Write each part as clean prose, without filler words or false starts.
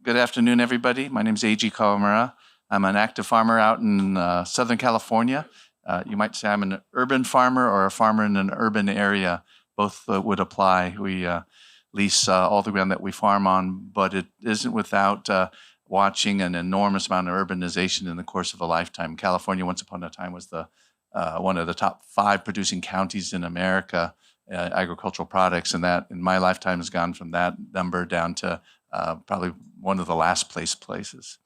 Good afternoon, everybody. My name is Eiji Kawamura. I'm an active farmer out in Southern California. You might say I'm an urban farmer or a farmer in an urban area. Both would apply. We lease all the ground that we farm on, but it isn't without watching an enormous amount of urbanization in the course of a lifetime. California, once upon a time, was one of the top 5 producing counties in America, agricultural products, and that in my lifetime has gone from that number down to probably one of the last places.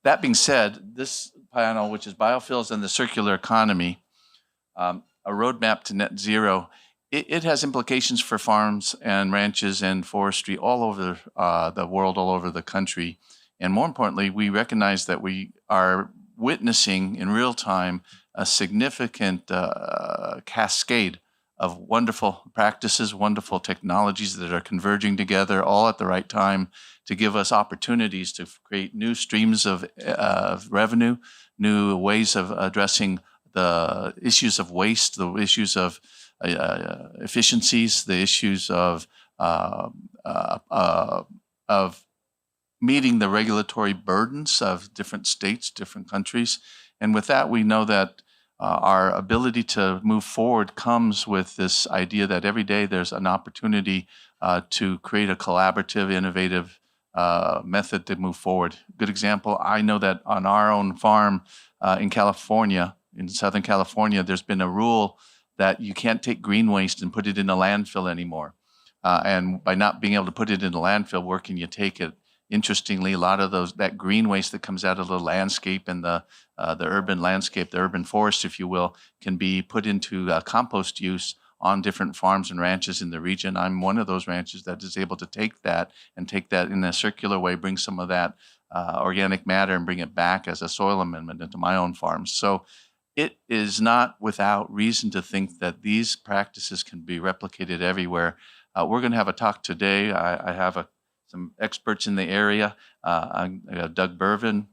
That being said, this panel, which is biofuels and the circular economy, a roadmap to net zero, it has implications for farms and ranches and forestry all over the world, all over the country. And more importantly, we recognize that we are witnessing in real time a significant cascade of wonderful practices, wonderful technologies that are converging together all at the right time to give us opportunities to create new streams of revenue, new ways of addressing the issues of waste, the issues of efficiencies, the issues of meeting the regulatory burdens of different states, different countries. And with that, we know that our ability to move forward comes with this idea that every day there's an opportunity to create a collaborative, innovative method to move forward. Good example, I know that on our own farm in California, in Southern California, there's been a rule that you can't take green waste and put it in a landfill anymore. And by not being able to put it in a landfill, where can you take it? Interestingly, a lot of that green waste that comes out of the landscape and the urban landscape, the urban forest, if you will, can be put into compost use on different farms and ranches in the region. I'm one of those ranches that is able to take that in a circular way, bring some of that organic matter and bring it back as a soil amendment into my own farms. So it is not without reason to think that these practices can be replicated everywhere. We're going to have a talk today. I have some experts in the area. Doug Vervin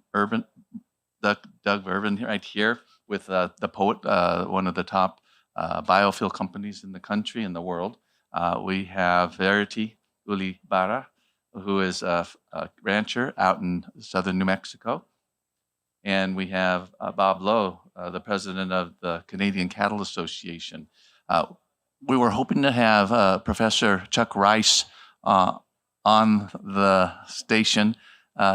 right here with the poet, one of the top biofuel companies in the country and the world. We have Verity Ulibara, who is a rancher out in southern New Mexico. And we have Bob Lowe, the president of the Canadian Cattle Association. We were hoping to have Professor Chuck Rice on the station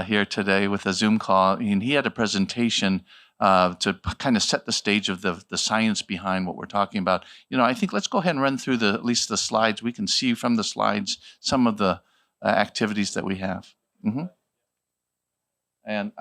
here today with a Zoom call, and he had a presentation to kind of set the stage of the science behind what we're talking about. I think let's go ahead and run through at least the slides. We can see from the slides some of the activities that we have. Mm-hmm. And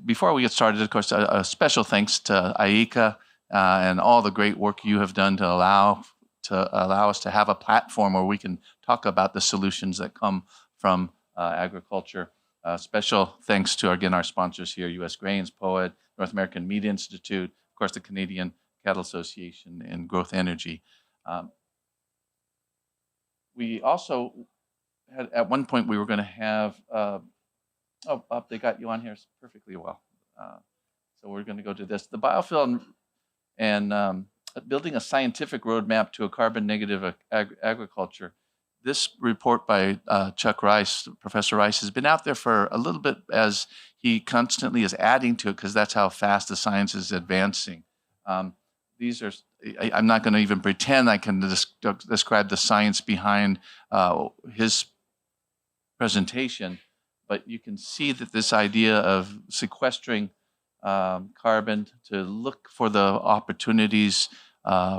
before we get started, of course, a special thanks to IICA and all the great work you have done to allow us to have a platform where we can talk about the solutions that come from agriculture. Special thanks to, again, our sponsors here, U.S. Grains, POET, North American Meat Institute, of course, the Canadian Cattle Association, and Growth Energy. We also had, at one point, we were going to have, they got you on here perfectly well. So we're going to go to this. The biofuel and building a scientific roadmap to a carbon negative agriculture. This report by Chuck Rice, Professor Rice, has been out there for a little bit as he constantly is adding to it because that's how fast the science is advancing. I'm not going to even pretend I can describe the science behind his presentation, but you can see that this idea of sequestering carbon to look for the opportunities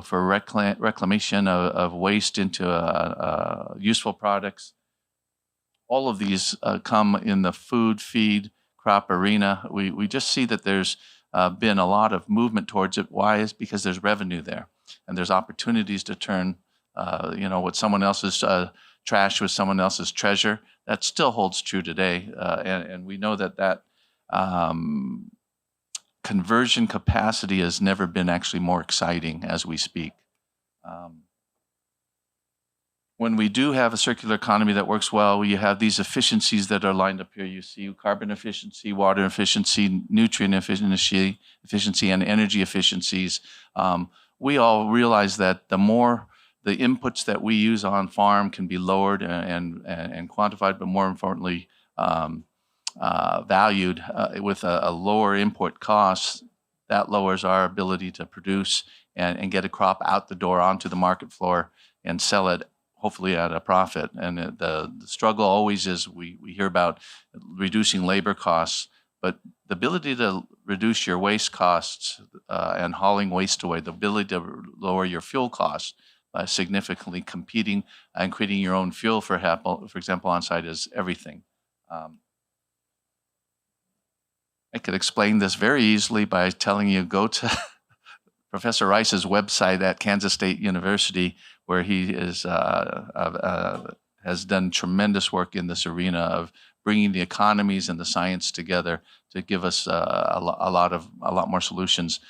for reclamation of waste into useful products. All of these come in the food, feed, crop arena. We just see that there's been a lot of movement towards it. Why? Is because there's revenue there, and there's opportunities to turn, what someone else's trash with someone else's treasure. That still holds true today, and we know that conversion capacity has never been actually more exciting as we speak. When we do have a circular economy that works well, you have these efficiencies that are lined up here. You see carbon efficiency, water efficiency, nutrient efficiency, and energy efficiencies. We all realize that the more the inputs that we use on farm can be lowered and quantified, but more importantly, valued with a lower input cost, that lowers our ability to produce and get a crop out the door onto the market floor and sell it hopefully at a profit. And the struggle always is we hear about reducing labor costs, but the ability to reduce your waste costs and hauling waste away, the ability to lower your fuel costs significantly, competing and creating your own fuel, for example, on site is everything. I could explain this very easily by telling you go to Professor Rice's website at Kansas State University, where he has done tremendous work in this arena of bringing the economies and the science together to give us a lot more solutions.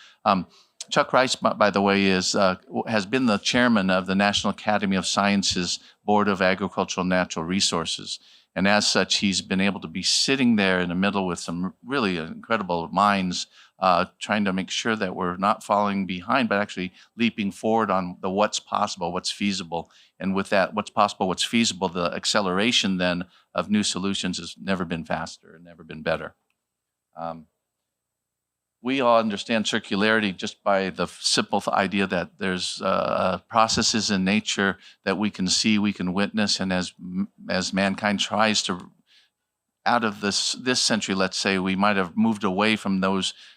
Chuck Rice, by the way, has been the chairman of the National Academy of Sciences Board of Agricultural and Natural Resources. And as such, he's been able to be sitting there in the middle with some really incredible minds, trying to make sure that we're not falling behind, but actually leaping forward on the what's possible, what's feasible. And with that, what's possible, what's feasible, the acceleration then of new solutions has never been faster and never been better. We all understand circularity just by the simple idea that there's processes in nature that we can see, we can witness, and as mankind tries to, out of this century, let's say, we might have moved away from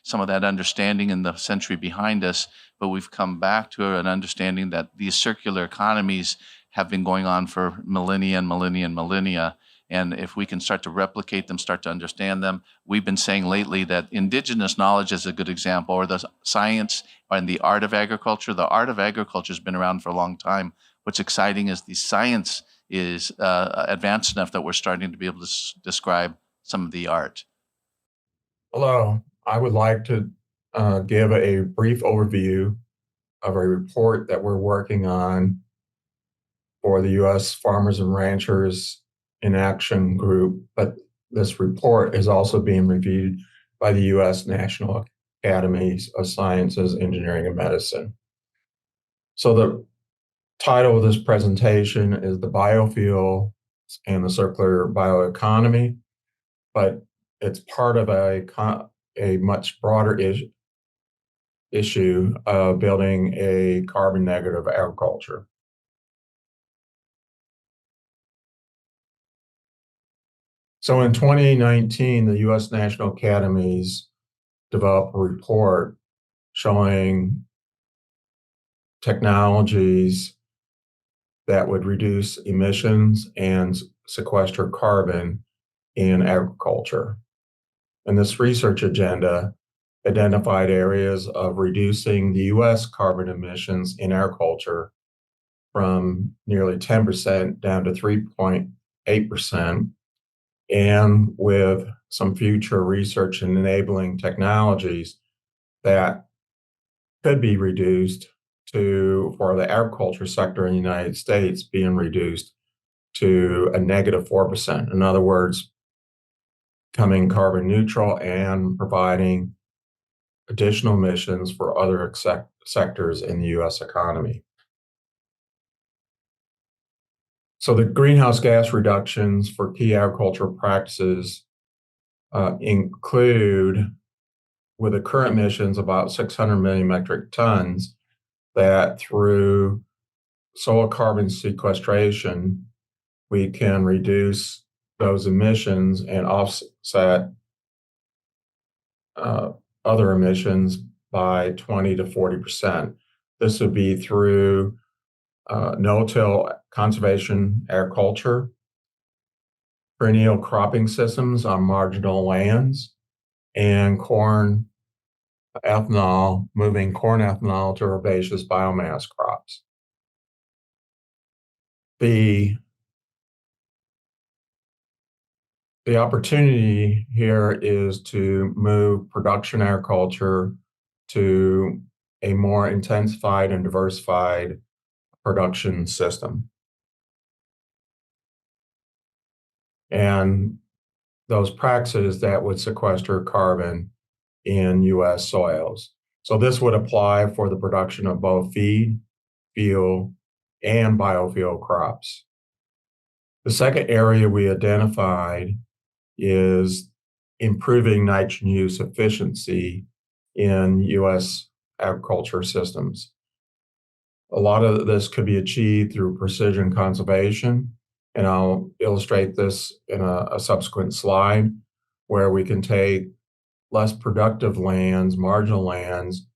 some of that understanding in the century behind us, but we've come back to an understanding that these circular economies have been going on for millennia and millennia and millennia. And if we can start to replicate them, start to understand them, we've been saying lately that indigenous knowledge is a good example, or the science and the art of agriculture. The art of agriculture has been around for a long time. What's exciting is the science is advanced enough that we're starting to be able to describe some of the art. Hello, I would like to give a brief overview of a report that we're working on for the U.S. Farmers and Ranchers in Action Group, but this report is also being reviewed by the U.S. National Academies of Sciences, Engineering, and Medicine. So the title of this presentation is The Biofuel and the Circular Bioeconomy, but it's part of a much broader issue of building a carbon negative agriculture. So in 2019, the U.S. National Academies developed a report showing technologies that would reduce emissions and sequester carbon in agriculture. And this research agenda identified areas of reducing the U.S. carbon emissions in agriculture from nearly 10% down to 3.8%, and with some future research and enabling technologies that could be reduced for the agriculture sector in the United States being reduced to a negative 4%. In other words, becoming carbon neutral and providing additional emissions for other sectors in the U.S. economy. So the greenhouse gas reductions for key agricultural practices include, with the current emissions, about 600 million metric tons, that through soil carbon sequestration, we can reduce those emissions and offset other emissions by 20 to 40%. This would be through no-till conservation agriculture, perennial cropping systems on marginal lands, and corn ethanol, moving corn ethanol to herbaceous biomass crops. The opportunity here is to move production agriculture to a more intensified and diversified production system. And those practices that would sequester carbon in U.S. soils. So this would apply for the production of both feed, fuel, and biofuel crops. The second area we identified is improving nitrogen use efficiency in U.S. agriculture systems. A lot of this could be achieved through precision conservation, and I'll illustrate this in a subsequent slide, where we can take less productive lands, marginal lands,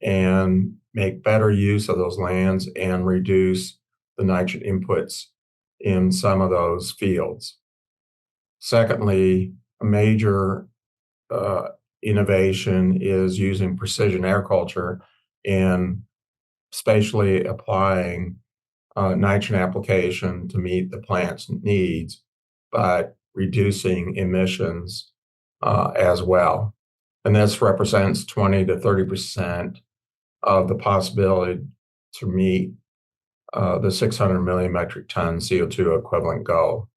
and make better use of those lands and reduce the nitrogen inputs in some of those fields. Secondly, a major innovation is using precision agriculture and spatially applying nitrogen application to meet the plant's needs, but reducing emissions as well. And this represents 20 to 30% of the possibility to meet the 600 million metric ton CO2 equivalent goal.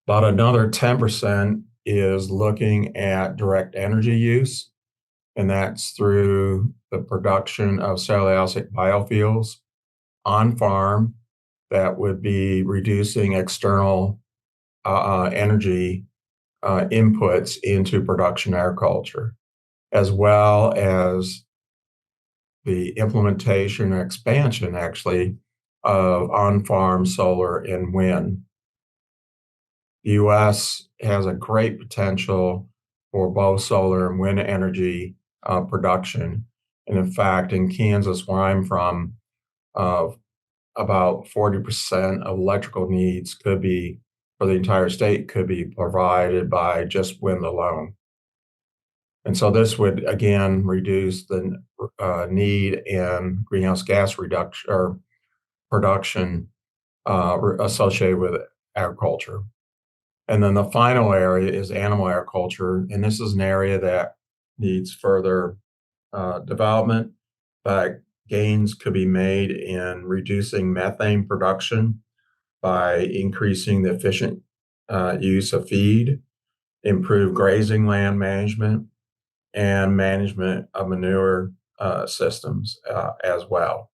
About another 10% is looking at direct energy use, and that's through the production of cellulosic biofuels on farm that would be reducing external energy inputs into production agriculture, as well as the implementation or expansion, actually, of on-farm solar and wind. The U.S. has a great potential for both solar and wind energy production. And in fact, in Kansas, where I'm from, about 40% of electrical needs could be, for the entire state, could be provided by just wind alone. And so this would, again, reduce the need in greenhouse gas reduction or production associated with agriculture. And then the final area is animal agriculture. And this is an area that needs further development, but gains could be made in reducing methane production by increasing the efficient use of feed, improve grazing land management, and management of manure systems as well.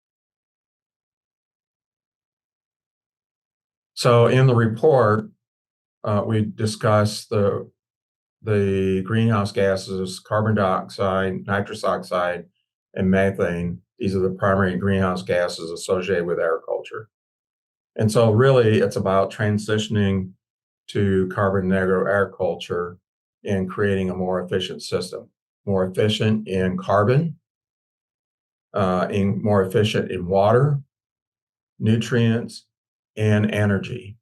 So in the report, we discussed the greenhouse gases, carbon dioxide, nitrous oxide, and methane. These are the primary greenhouse gases associated with agriculture. And so really it's about transitioning to carbon negative agriculture and creating a more efficient system, more efficient in carbon, more efficient in water, nutrients, and energy.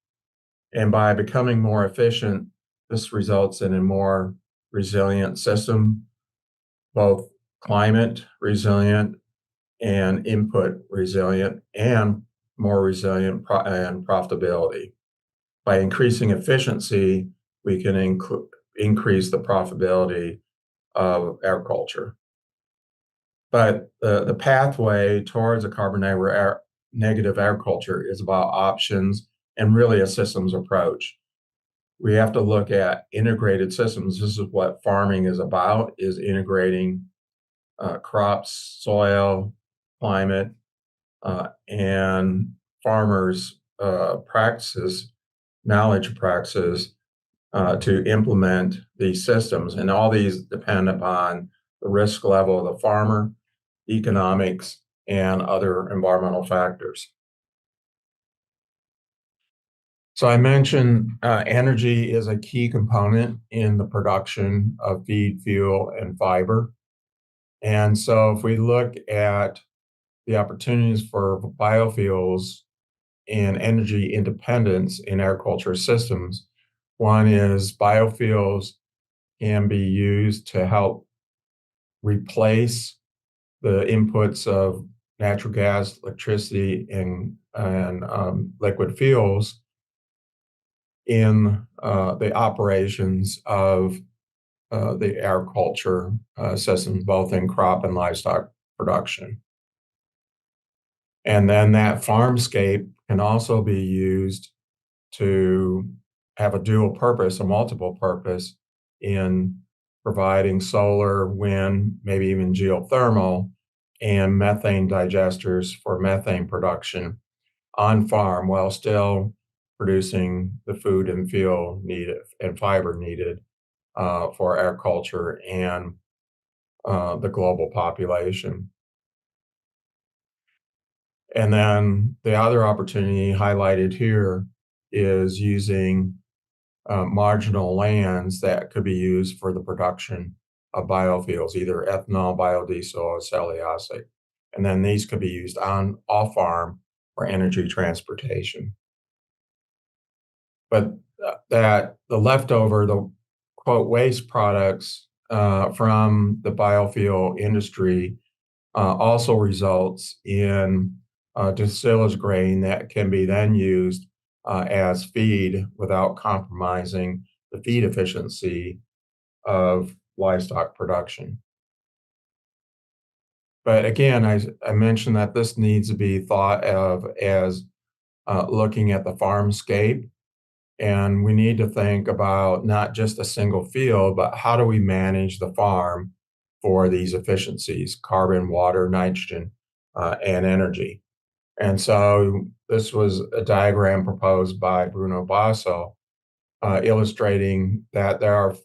And by becoming more efficient, this results in a more resilient system, both climate resilient and input resilient, and more resilient and profitability. By increasing efficiency, we can increase the profitability of agriculture. But the pathway towards a carbon negative agriculture is about options and really a systems approach. We have to look at integrated systems. This is what farming is about, is integrating crops, soil, climate, and farmers' practices, knowledge practices to implement these systems. And all these depend upon the risk level of the farmer, economics, and other environmental factors. So I mentioned energy is a key component in the production of feed, fuel, and fiber. And so if we look at the opportunities for biofuels and energy independence in agriculture systems, one is biofuels can be used to help replace the inputs of natural gas, electricity, and liquid fuels in the operations of the agriculture systems, both in crop and livestock production. And then that farmscape can also be used to have a dual purpose, a multiple purpose in providing solar, wind, maybe even geothermal, and methane digesters for methane production on farm while still producing the food and fuel needed and fiber needed for agriculture and the global population. And then the other opportunity highlighted here is using marginal lands that could be used for the production of biofuels, either ethanol, biodiesel, or cellulosic. And then these could be used off farm for energy transportation. But that the leftover, the quote, waste products from the biofuel industry also results in distillers grain that can be then used as feed without compromising the feed efficiency of livestock production. But again, I mentioned that this needs to be thought of as looking at the farmscape, and we need to think about not just a single field, but how do we manage the farm for these efficiencies, carbon, water, nitrogen, and energy. And so this was a diagram proposed by Bruno Basso, illustrating that there are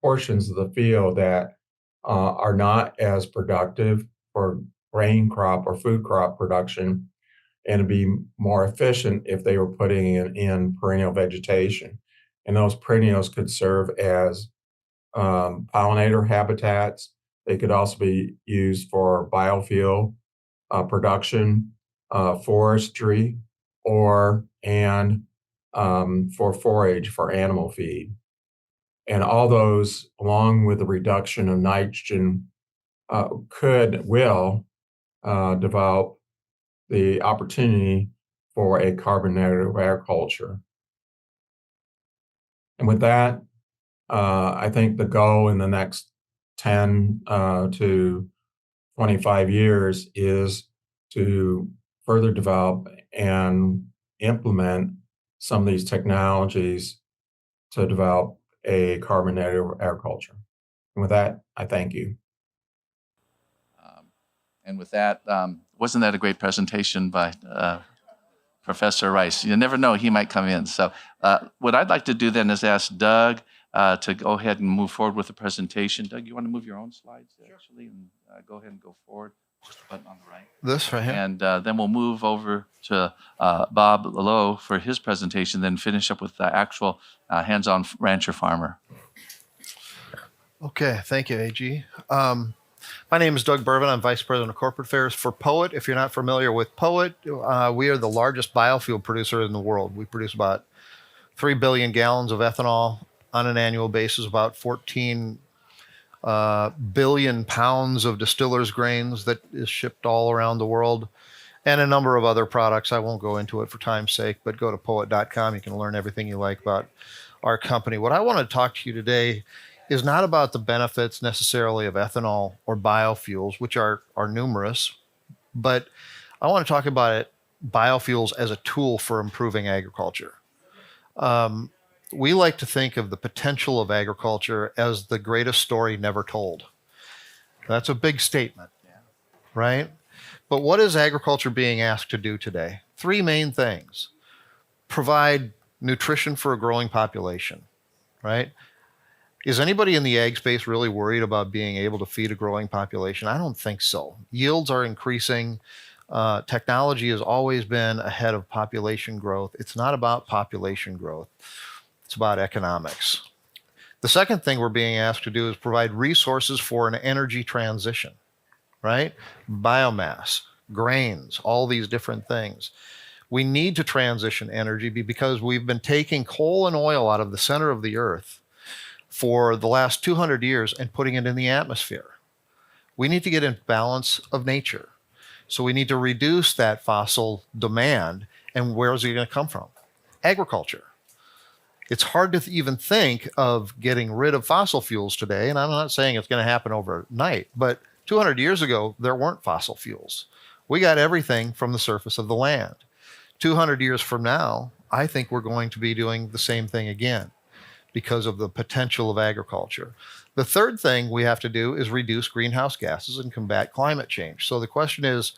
portions of the field that are not as productive for grain crop or food crop production, and to be more efficient if they were putting in perennial vegetation. And those perennials could serve as pollinator habitats. They could also be used for biofuel production, forestry, and for forage for animal feed. And all those, along with the reduction of nitrogen, will develop the opportunity for a carbon negative agriculture. And with that, I think the goal in the next 10 to 25 years is to further develop and implement some of these technologies to develop a carbon negative agriculture. And with that, I thank you. And with that, wasn't that a great presentation by Professor Rice? You never know, he might come in. So what I'd like to do then is ask Doug to go ahead and move forward with the presentation. Doug, you want to move your own slides, actually, and go ahead and go forward. Just the button on the right. This right here? And then we'll move over to Bob Lowe for his presentation, then finish up with the actual hands-on rancher farmer. Okay, thank you, AG. My name is Doug Bourbon. I'm Vice President of Corporate Affairs for POET. If you're not familiar with POET, we are the largest biofuel producer in the world. We produce about 3 billion gallons of ethanol on an annual basis, about 14 billion pounds of distillers grains that is shipped all around the world, and a number of other products. I won't go into it for time's sake, but go to poet.com. You can learn everything you like about our company. What I want to talk to you today is not about the benefits necessarily of ethanol or biofuels, which are numerous, but I want to talk about it, biofuels as a tool for improving agriculture. We like to think of the potential of agriculture as the greatest story never told. That's a big statement, right? But what is agriculture being asked to do today? 3 main things. Provide nutrition for a growing population, right? Is anybody in the ag space really worried about being able to feed a growing population? I don't think so. Yields are increasing. Technology has always been ahead of population growth. It's not about population growth. It's about economics. The second thing we're being asked to do is provide resources for an energy transition, right? Biomass, grains, all these different things. We need to transition energy because we've been taking coal and oil out of the center of the earth for the last 200 years and putting it in the atmosphere. We need to get in balance of nature. So we need to reduce that fossil demand. And where is it going to come from? Agriculture. It's hard to even think of getting rid of fossil fuels today. And I'm not saying it's going to happen overnight, but 200 years ago, there weren't fossil fuels. We got everything from the surface of the land. 200 years from now, I think we're going to be doing the same thing again, because of the potential of agriculture. The third thing we have to do is reduce greenhouse gases and combat climate change. So the question is,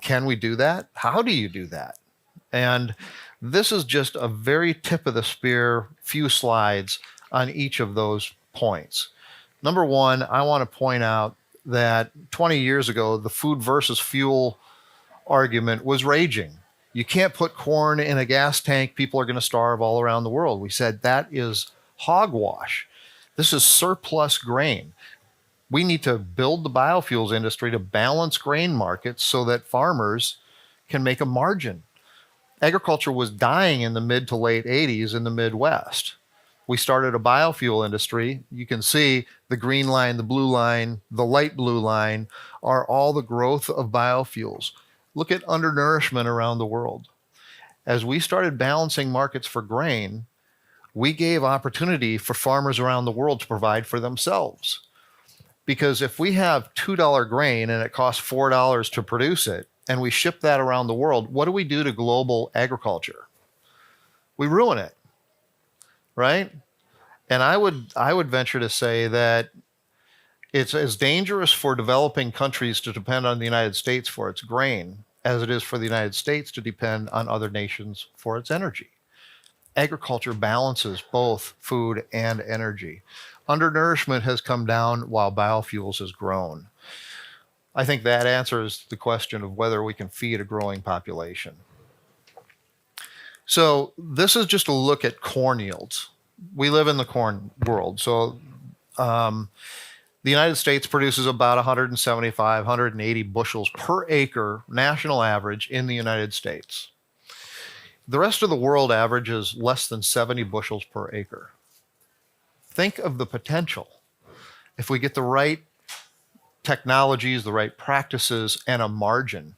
can we do that? How do you do that? And This is just a very tip of the spear, few slides on each of those points. Number one, I want to point out that 20 years ago, the food versus fuel argument was raging. You can't put corn in a gas tank, people are going to starve all around the world. We said that is hogwash. This is surplus grain. We need to build the biofuels industry to balance grain markets so that farmers can make a margin. Agriculture was dying in the mid to late 80s in the Midwest. We started a biofuel industry. You can see the green line, the blue line, the light blue line are all the growth of biofuels. Look at undernourishment around the world. As we started balancing markets for grain, we gave opportunity for farmers around the world to provide for themselves. Because if we have $2 grain and it costs $4 to produce it, and we ship that around the world, what do we do to global agriculture? We ruin it, right? And I would venture to say that it's as dangerous for developing countries to depend on the United States for its grain as it is for the United States to depend on other nations for its energy. Agriculture balances both food and energy. Undernourishment has come down while biofuels has grown. I think that answers the question of whether we can feed a growing population. So this is just a look at corn yields. We live in the corn world. So the United States produces about 175, 180 bushels per acre national average in the United States. The rest of the world averages less than 70 bushels per acre. Think of the potential. If we get the right technologies, the right practices, and a margin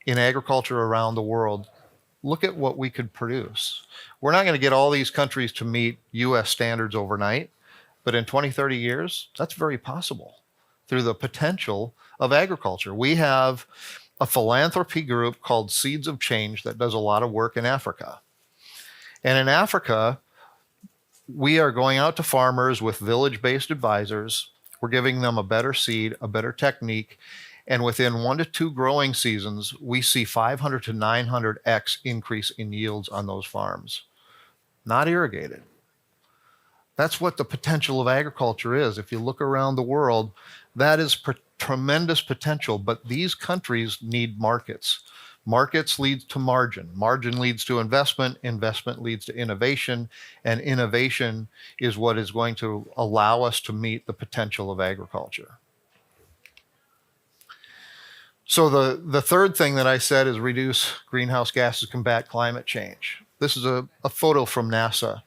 in agriculture around the world, look at what we could produce. We're not going to get all these countries to meet US standards overnight, but in 20, 30 years, that's very possible through the potential of agriculture. We have a philanthropy group called Seeds of Change that does a lot of work in Africa. And in Africa, we are going out to farmers with village-based advisors. We're giving them a better seed, a better technique, and within 1 to 2 growing seasons, we see 500 to 900x increase in yields on those farms. Not irrigated. That's what the potential of agriculture is. If you look around the world, that is tremendous potential, but these countries need markets. Markets lead to margin. Margin leads to investment. Investment leads to innovation. And innovation is what is going to allow us to meet the potential of agriculture. So the third thing that I said is reduce greenhouse gases, combat climate change. This is a photo from NASA.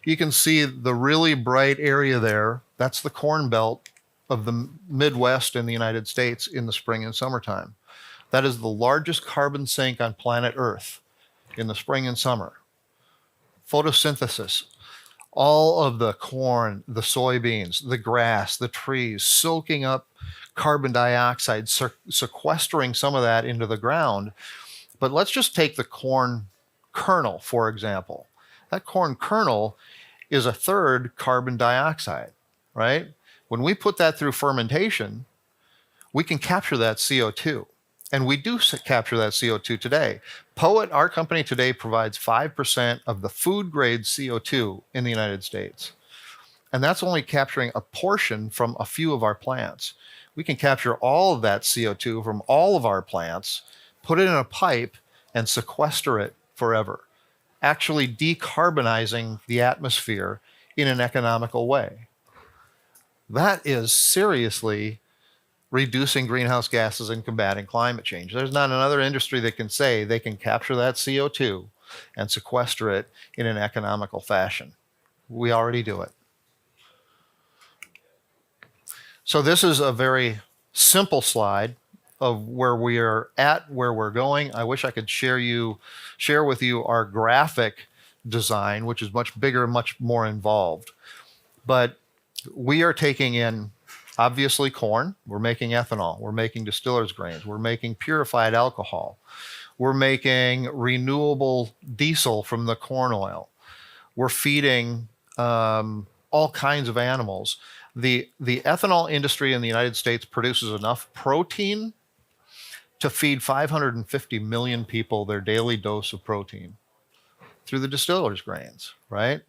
You can see the really bright area there. That's the corn belt of the Midwest in the United States in the spring and summertime. That is the largest carbon sink on planet Earth in the spring and summer. Photosynthesis, all of the corn, the soybeans, the grass, the trees, soaking up carbon dioxide, sequestering some of that into the ground. But let's just take the corn kernel, for example. That corn kernel is a third carbon dioxide, right? When we put that through fermentation, we can capture that CO2. And we do capture that CO2 today. Poet, our company today, provides 5% of the food grade CO2 in the United States. And that's only capturing a portion from a few of our plants. We can capture all of that CO2 from all of our plants, put it in a pipe, and sequester it forever, actually decarbonizing the atmosphere in an economical way. That is seriously reducing greenhouse gases and combating climate change. There's not another industry that can say they can capture that CO2 and sequester it in an economical fashion. We already do it. So this is a very simple slide of where we are at, where we're going. I wish I could share with you our graphic design, which is much bigger, much more involved. But we are taking in, obviously, corn. We're making ethanol. We're making distiller's grains. We're making purified alcohol. We're making renewable diesel from the corn oil. We're feeding all kinds of animals. The ethanol industry in the United States produces enough protein to feed 550 million people their daily dose of protein. through the distiller's grains, right?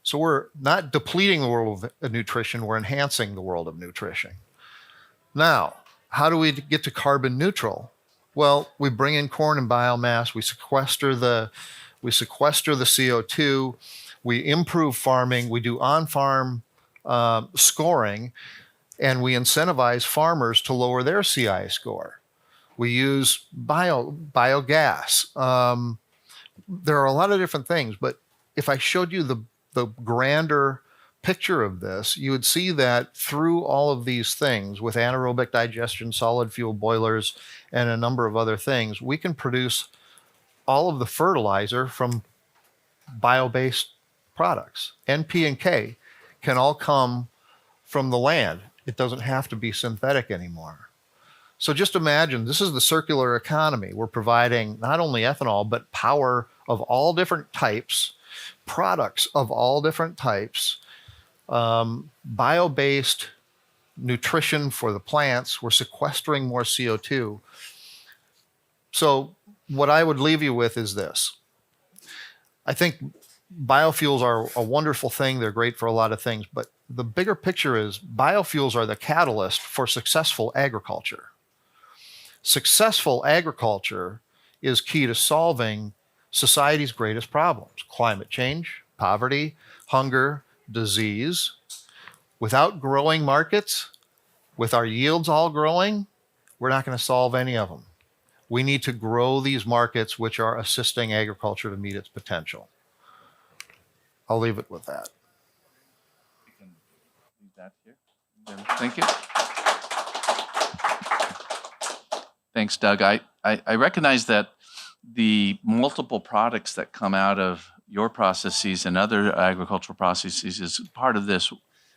So we're not depleting the world of nutrition, we're enhancing the world of nutrition. Now, how do we get to carbon neutral? Well, we bring in corn and biomass, we sequester the CO2, we improve farming, we do on-farm scoring, and we incentivize farmers to lower their CI score. We use biogas. There are a lot of different things, but if I showed you the grander picture of this, you would see that through all of these things, with anaerobic digestion, solid fuel boilers, and a number of other things, we can produce all of the fertilizer from bio-based products. NP and K can all come from the land. It doesn't have to be synthetic anymore. So just imagine, this is the circular economy. We're providing not only ethanol, but power of all different types, products of all different types, bio-based nutrition for the plants. We're sequestering more CO2. So what I would leave you with is this. I think biofuels are a wonderful thing. They're great for a lot of things, but the bigger picture is biofuels are the catalyst for successful agriculture. Successful agriculture is key to solving society's greatest problems: climate change, poverty, hunger, disease. Without growing markets, with our yields all growing, we're not going to solve any of them. We need to grow these markets which are assisting agriculture to meet its potential. I'll leave it with that. You can leave that here. Thank you. Thanks, Doug. I recognize that the multiple products that come out of your processes and other agricultural processes is part of this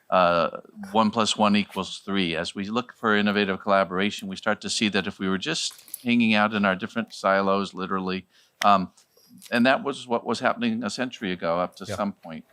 1 + 1 = 3. As we look for innovative collaboration, we start to see that if we were just hanging out in our different silos, literally, and that was what was happening a century ago up to some point.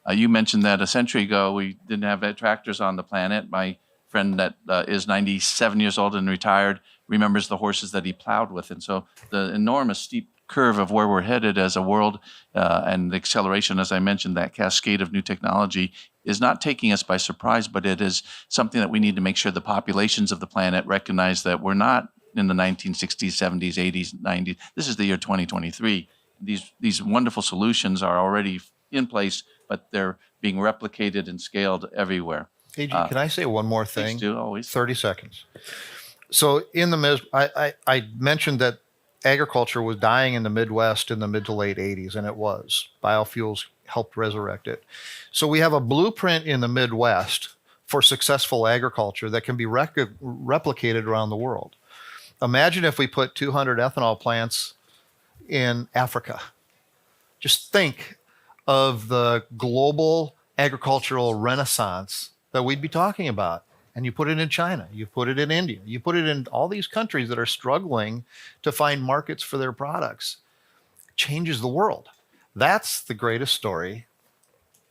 You mentioned that a century ago we didn't have tractors on the planet. My friend that is 97 years old and retired remembers the horses that he plowed with. And so the enormous steep curve of where we're headed as a world and the acceleration, as I mentioned, that cascade of new technology is not taking us by surprise, but it is something that we need to make sure the populations of the planet recognize that we're not in the 1960s, 70s, 80s, 90s. This is the year 2023. These wonderful solutions are already in place, but they're being replicated and scaled everywhere. Hey, can I say one more thing? Please do, always. 30 seconds. So I mentioned that agriculture was dying in the Midwest in the mid to late 80s, and it was. Biofuels helped resurrect it. So we have a blueprint in the Midwest for successful agriculture that can be replicated around the world. Imagine if we put 200 ethanol plants in Africa. Just think of the global agricultural renaissance that we'd be talking about. And you put it in China, you put it in India, you put it in all these countries that are struggling to find markets for their products. It changes the world. That's the greatest story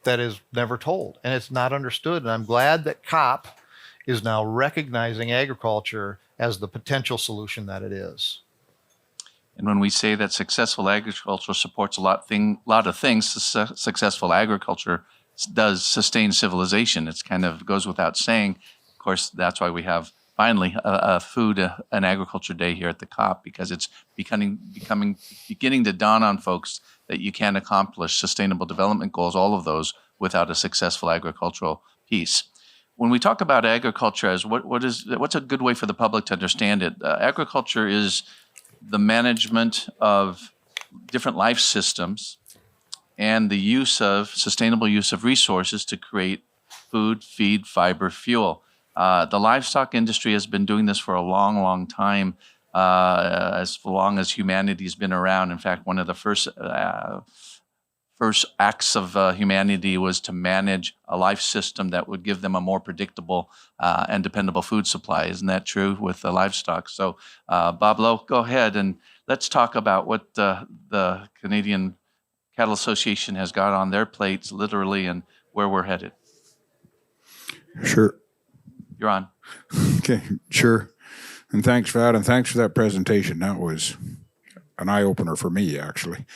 that is never told, and it's not understood. And I'm glad that COP is now recognizing agriculture as the potential solution that it is. And when we say that successful agriculture supports a lot of things, successful agriculture does sustain civilization. It's kind of goes without saying. Of course, that's why we have finally a food and agriculture day here at the COP, because it's beginning to dawn on folks that you can't accomplish sustainable development goals, all of those, without a successful agricultural piece. When we talk about agriculture as what's a good way for the public to understand it? Agriculture is the management of different life systems and the sustainable use of resources to create food, feed, fiber, fuel. The livestock industry has been doing this for a long, long time, as long as humanity's been around. In fact, one of the first acts of humanity was to manage a life system that would give them a more predictable and dependable food supply. Isn't that true with the livestock? So, Bob Lowe, go ahead and let's talk about what the Canadian Cattle Association has got on their plates, literally, and where we're headed. Sure. You're on. Okay, sure. And thanks for that, and thanks for that presentation. That was an eye opener for me, actually.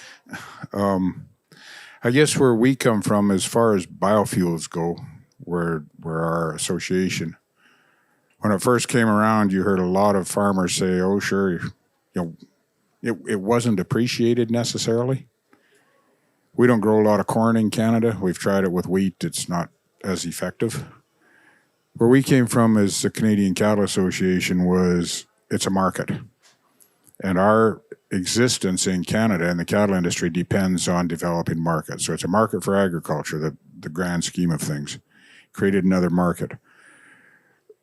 I guess where we come from, as far as biofuels go, where our association, when it first came around, you heard a lot of farmers say, "Oh, sure, you know, it wasn't appreciated necessarily." We don't grow a lot of corn in Canada. We've tried it with wheat; it's not as effective. Where we came from as the Canadian Cattle Association was it's a market. And our existence in Canada and the cattle industry depends on developing markets. So it's a market for agriculture, the grand scheme of things. Created another market.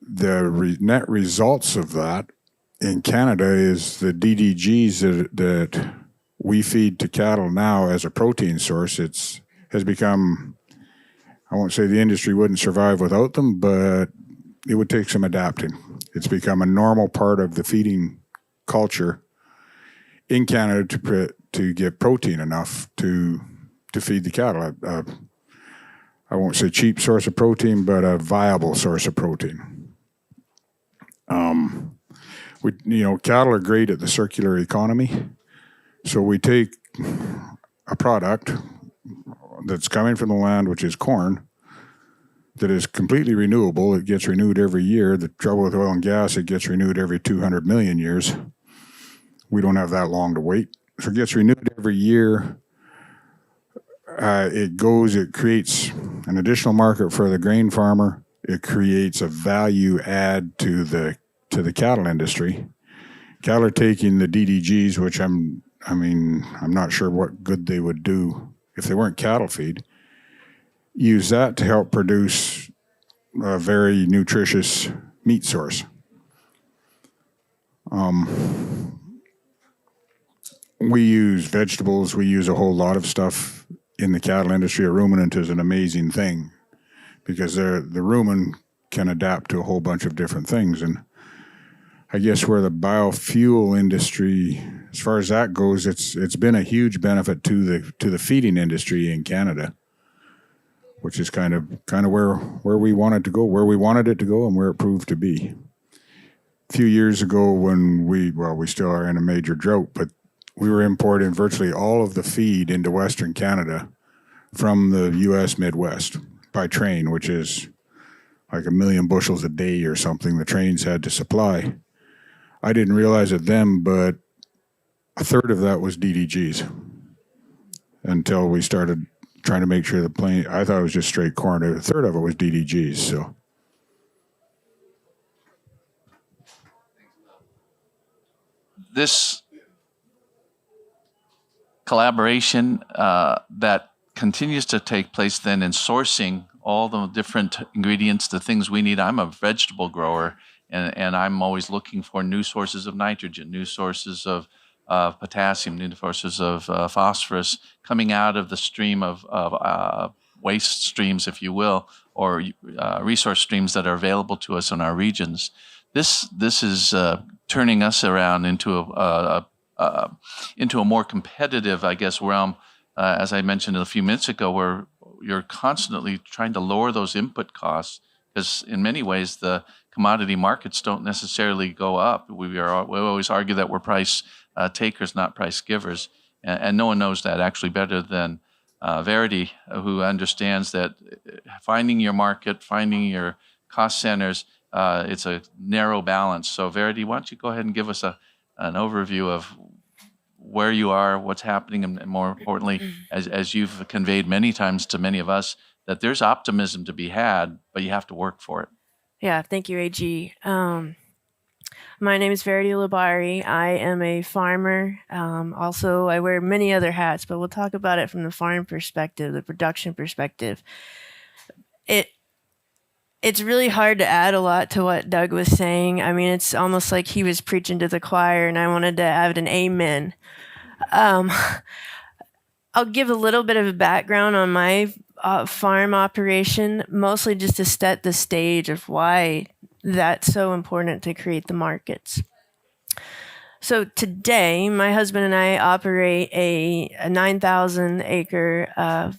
The net results of that in Canada is the DDGs that we feed to cattle now as a protein source. Has become, I won't say the industry wouldn't survive without them, but it would take some adapting. It's become a normal part of the feeding culture in Canada to get protein enough to feed the cattle. I won't say cheap source of protein, but a viable source of protein. Cattle are great at the circular economy. So we take a product that's coming from the land, which is corn, that is completely renewable. It gets renewed every year. The trouble with oil and gas, it gets renewed every 200 million years. We don't have that long to wait. So it gets renewed every year. It creates an additional market for the grain farmer. It creates a value add to the cattle industry. Cattle are taking the DDGs, which I'm not sure what good they would do if they weren't cattle feed. Use that to help produce a very nutritious meat source. We use vegetables. We use a whole lot of stuff in the cattle industry. A ruminant is an amazing thing because the rumen can adapt to a whole bunch of different things. And I guess where the biofuel industry, as far as that goes, it's been a huge benefit to the feeding industry in Canada, which is kind of where we wanted to go, where we wanted it to go, and where it proved to be. A few years ago, when we still are in a major drought, but we were importing virtually all of the feed into Western Canada from the U.S. Midwest by train, which is like 1 million bushels a day or something the trains had to supply. I didn't realize it then, but a third of that was DDGs until we started trying to make sure the plane, I thought it was just straight corn. A third of it was DDGs, so. This collaboration that continues to take place then in sourcing all the different ingredients, the things we need. I'm a vegetable grower, and I'm always looking for new sources of nitrogen, new sources of potassium, new sources of phosphorus coming out of the stream of waste streams, if you will, or resource streams that are available to us in our regions. This is turning us around into a more competitive, I guess, realm, as I mentioned a few minutes ago, where you're constantly trying to lower those input costs, because in many ways the commodity markets don't necessarily go up. We always argue that we're price takers, not price givers, and no one knows that actually better than Verity, who understands that finding your market, finding your cost centers, it's a narrow balance. So Verity, why don't you go ahead and give us an overview of where you are, what's happening, and more importantly, as you've conveyed many times to many of us, that there's optimism to be had, but you have to work for it. Yeah, thank you, AG. My name is Verity Labari. I am a farmer. Also, I wear many other hats, but we'll talk about it from the farm perspective, the production perspective. It's really hard to add a lot to what Doug was saying. I mean, it's almost like he was preaching to the choir, and I wanted to add an amen. I'll give a little bit of a background on my farm operation, mostly just to set the stage of why that's so important to create the markets. So today, my husband and I operate a 9,000 acre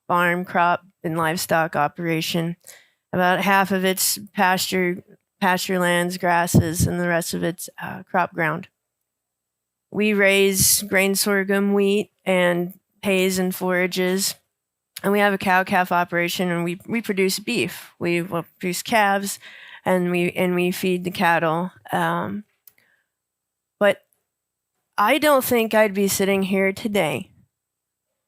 farm, crop, and livestock operation. About half of it's pasture lands, grasses, and the rest of it's crop ground. We raise grain, sorghum, wheat, and hays and forages. And we have a cow-calf operation, and we produce beef. We will produce calves, and we feed the cattle. But I don't think I'd be sitting here today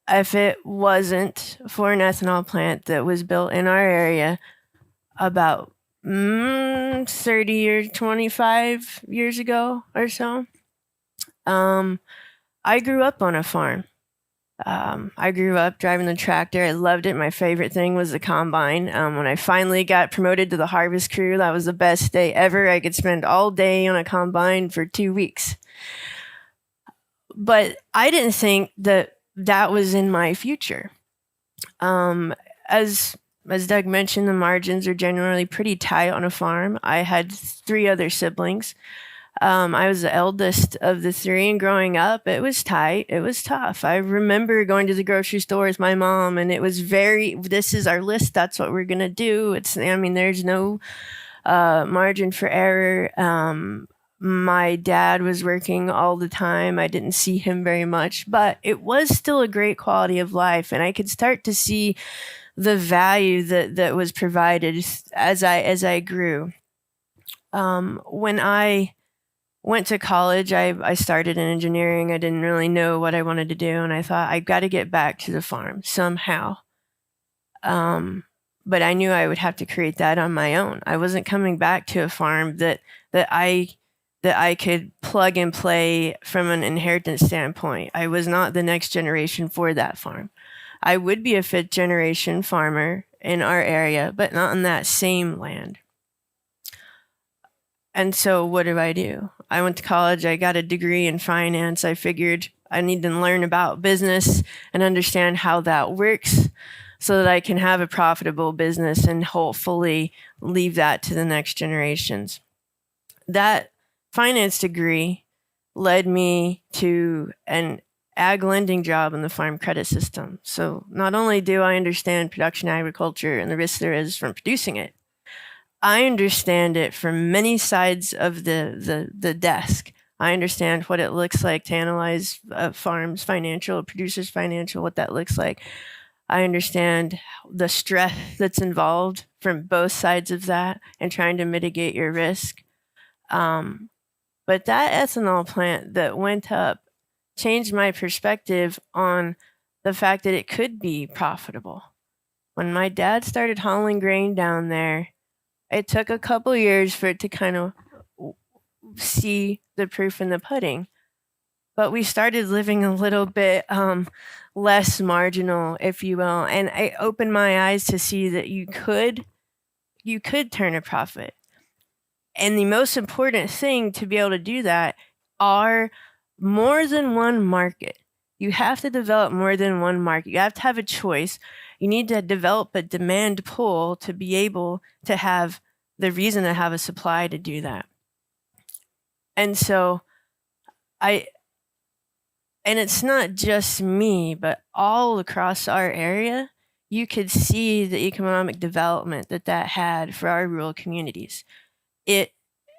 if it wasn't for an ethanol plant that was built in our area about 30 or 25 years ago or so. I grew up on a farm. I grew up driving the tractor. I loved it. My favorite thing was the combine. When I finally got promoted to the harvest crew, that was the best day ever. I could spend all day on a combine for 2 weeks. But I didn't think that was in my future. As Doug mentioned, the margins are generally pretty tight on a farm. I had 3 other siblings. I was the eldest of the 3, and growing up, it was tight. It was tough. I remember going to the grocery store with my mom, and it was this is our list. That's what we're going to do. There's no margin for error. My dad was working all the time. I didn't see him very much, but it was still a great quality of life, and I could start to see the value that was provided as I grew. When I went to college, I started in engineering. I didn't really know what I wanted to do, and I thought I've got to get back to the farm somehow. But I knew I would have to create that on my own. I wasn't coming back to a farm that I could plug and play from an inheritance standpoint. I was not the next generation for that farm. I would be a 5th generation farmer in our area, but not on that same land. And so what do? I went to college. I got a degree in finance. I figured I need to learn about business and understand how that works so that I can have a profitable business and hopefully leave that to the next generations. That finance degree led me to an ag lending job in the farm credit system. So not only do I understand production agriculture and the risks there is from producing it, I understand it from many sides of the desk. I understand what it looks like to analyze farms financial, producers financial, what that looks like. I understand the stress that's involved from both sides of that and trying to mitigate your risk. But that ethanol plant that went up changed my perspective on the fact that it could be profitable. When my dad started hauling grain down there, it took a couple years for it to kind of see the proof in the pudding. But we started living a little bit less marginal, if you will. And I opened my eyes to see that you could turn a profit. And the most important thing to be able to do that are more than one market. You have to develop more than one market. You have to have a choice. You need to develop a demand pull to be able to have the reason to have a supply to do that. And so and it's not just me, but all across our area, you could see the economic development that had for our rural communities.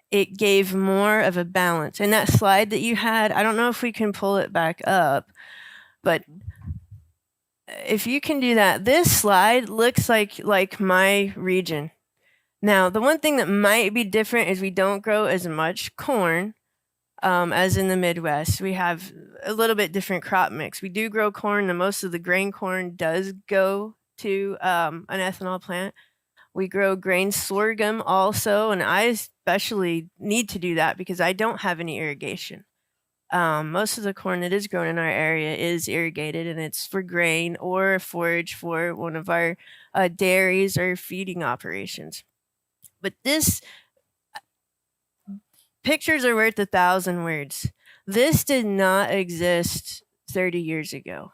It gave more of a balance. And that slide that you had, I don't know if we can pull it back up, but if you can do that, this slide looks like my region. Now, the one thing that might be different is we don't grow as much corn as in the Midwest. We have a little bit different crop mix. We do grow corn, and most of the grain corn does go to an ethanol plant. We grow grain sorghum also, and I especially need to do that because I don't have any irrigation. Most of the corn that is grown in our area is irrigated, and it's for grain or a forage for one of our dairies or feeding operations. But pictures are worth 1,000 words. This did not exist 30 years ago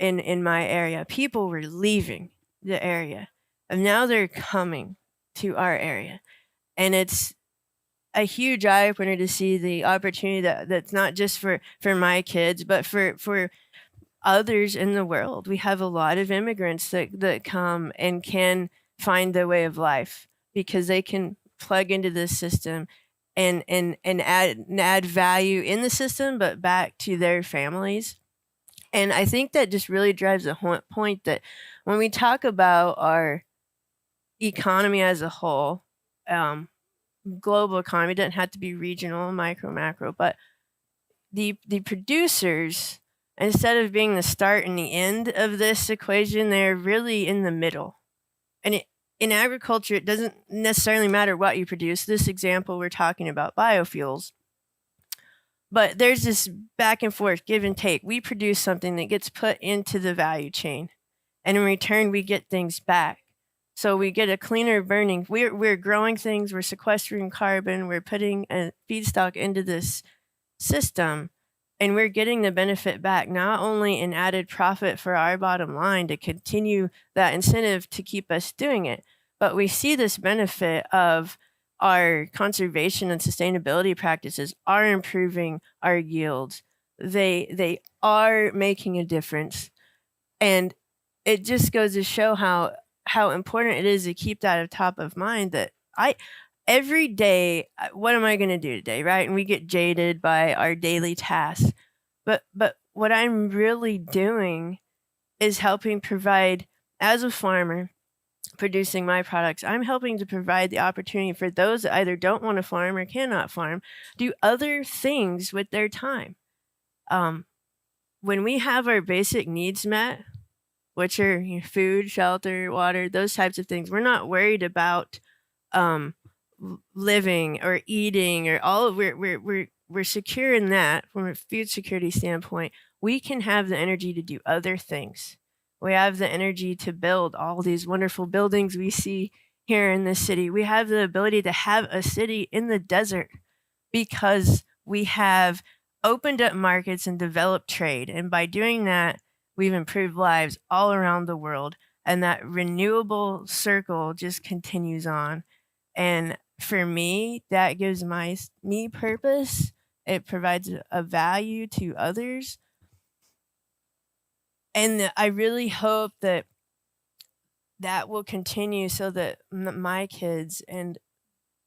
in my area. People were leaving the area, and now they're coming to our area. And it's a huge eye opener to see the opportunity that's not just for my kids, but for others in the world. We have a lot of immigrants that come and can find their way of life because they can plug into this system and add value in the system, but back to their families. And I think that just really drives the point that when we talk about our economy as a whole, global economy doesn't have to be regional, micro, macro, but the producers, instead of being the start and the end of this equation, they're really in the middle. And in agriculture, it doesn't necessarily matter what you produce. This example, we're talking about biofuels. But there's this back and forth, give and take. We produce something that gets put into the value chain, and in return, we get things back. So we get a cleaner burning. We're growing things. We're sequestering carbon. We're putting a feedstock into this system, and we're getting the benefit back, not only in added profit for our bottom line to continue that incentive to keep us doing it, but we see this benefit of our conservation and sustainability practices are improving our yields. They are making a difference. And it just goes to show how important it is to keep that at top of mind, that every day, what am I going to do today, right? And we get jaded by our daily tasks. But what I'm really doing is helping provide, as a farmer, producing my products, I'm helping to provide the opportunity for those that either don't want to farm or cannot farm, do other things with their time. When we have our basic needs met, which are food, shelter, water, those types of things, we're not worried about living or eating or all of we're secure in that. From a food security standpoint, we can have the energy to do other things. We have the energy to build all these wonderful buildings we see here in this city. We have the ability to have a city in the desert because we have opened up markets and developed trade. And by doing that, we've improved lives all around the world. And that renewable circle just continues on. And for me, that gives me purpose. It provides a value to others. And I really hope that will continue so that my kids and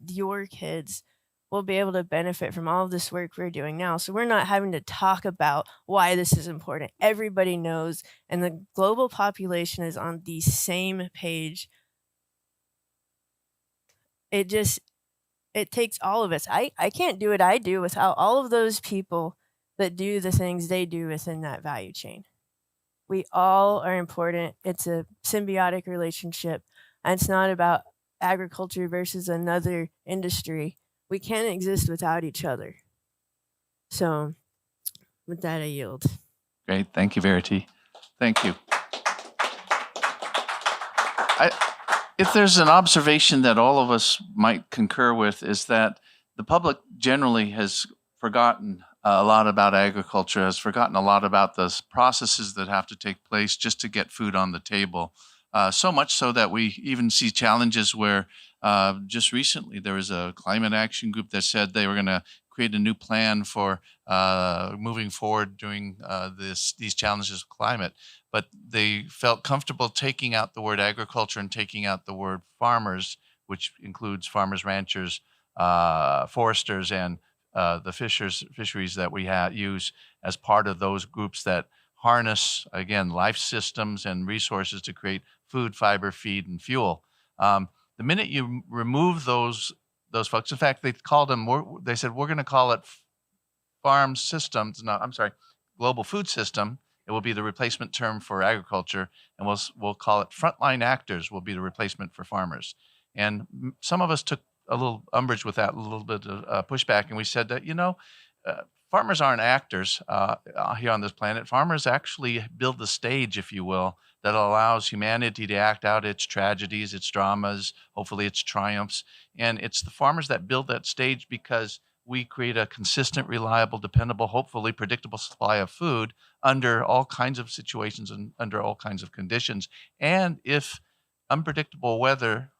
your kids will be able to benefit from all of this work we're doing now. So we're not having to talk about why this is important. Everybody knows, and the global population is on the same page. It takes all of us. I can't do what I do without all of those people that do the things they do within that value chain. We all are important. It's a symbiotic relationship. And it's not about agriculture versus another industry. We can't exist without each other. So with that, I yield. Great. Thank you, Verity. Thank you. If there's an observation that all of us might concur with, is that the public generally has forgotten a lot about agriculture, has forgotten a lot about the processes that have to take place just to get food on the table. So much so that we even see challenges where just recently there was a climate action group that said they were going to create a new plan for moving forward during these challenges of climate. But they felt comfortable taking out the word agriculture and taking out the word farmers, which includes farmers, ranchers, foresters, and the fisheries that we use as part of those groups that harness, again, life systems and resources to create food, fiber, feed, and fuel. The minute you remove those folks, in fact, they called them. They said we're going to call it farm systems. No, I'm sorry, global food system. It will be the replacement term for agriculture, and we'll call it frontline actors. Will be the replacement for farmers. And some of us took a little umbrage with that, a little bit of pushback, and we said that farmers aren't actors here on this planet. Farmers actually build the stage, if you will, that allows humanity to act out its tragedies, its dramas, hopefully its triumphs. And it's the farmers that build that stage because we create a consistent, reliable, dependable, hopefully predictable supply of food under all kinds of situations and under all kinds of conditions. And if unpredictable weather,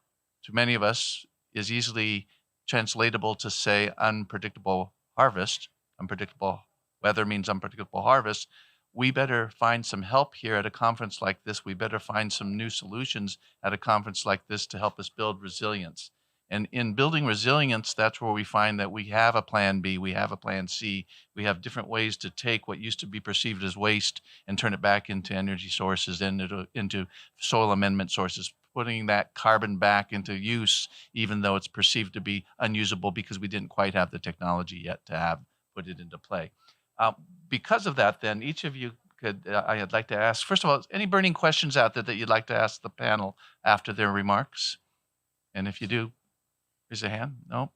to many of us, is easily translatable to say unpredictable harvest, unpredictable weather means unpredictable harvest, we better find some help here at a conference like this. We better find some new solutions at a conference like this to help us build resilience. And in building resilience, that's where we find that we have a plan B, we have a plan C, we have different ways to take what used to be perceived as waste and turn it back into energy sources and into soil amendment sources, putting that carbon back into use, even though it's perceived to be unusable because we didn't quite have the technology yet to have put it into play. Because of that, then each of you could, I'd like to ask, first of all, any burning questions out there that you'd like to ask the panel after their remarks? And if you do, raise a hand. No?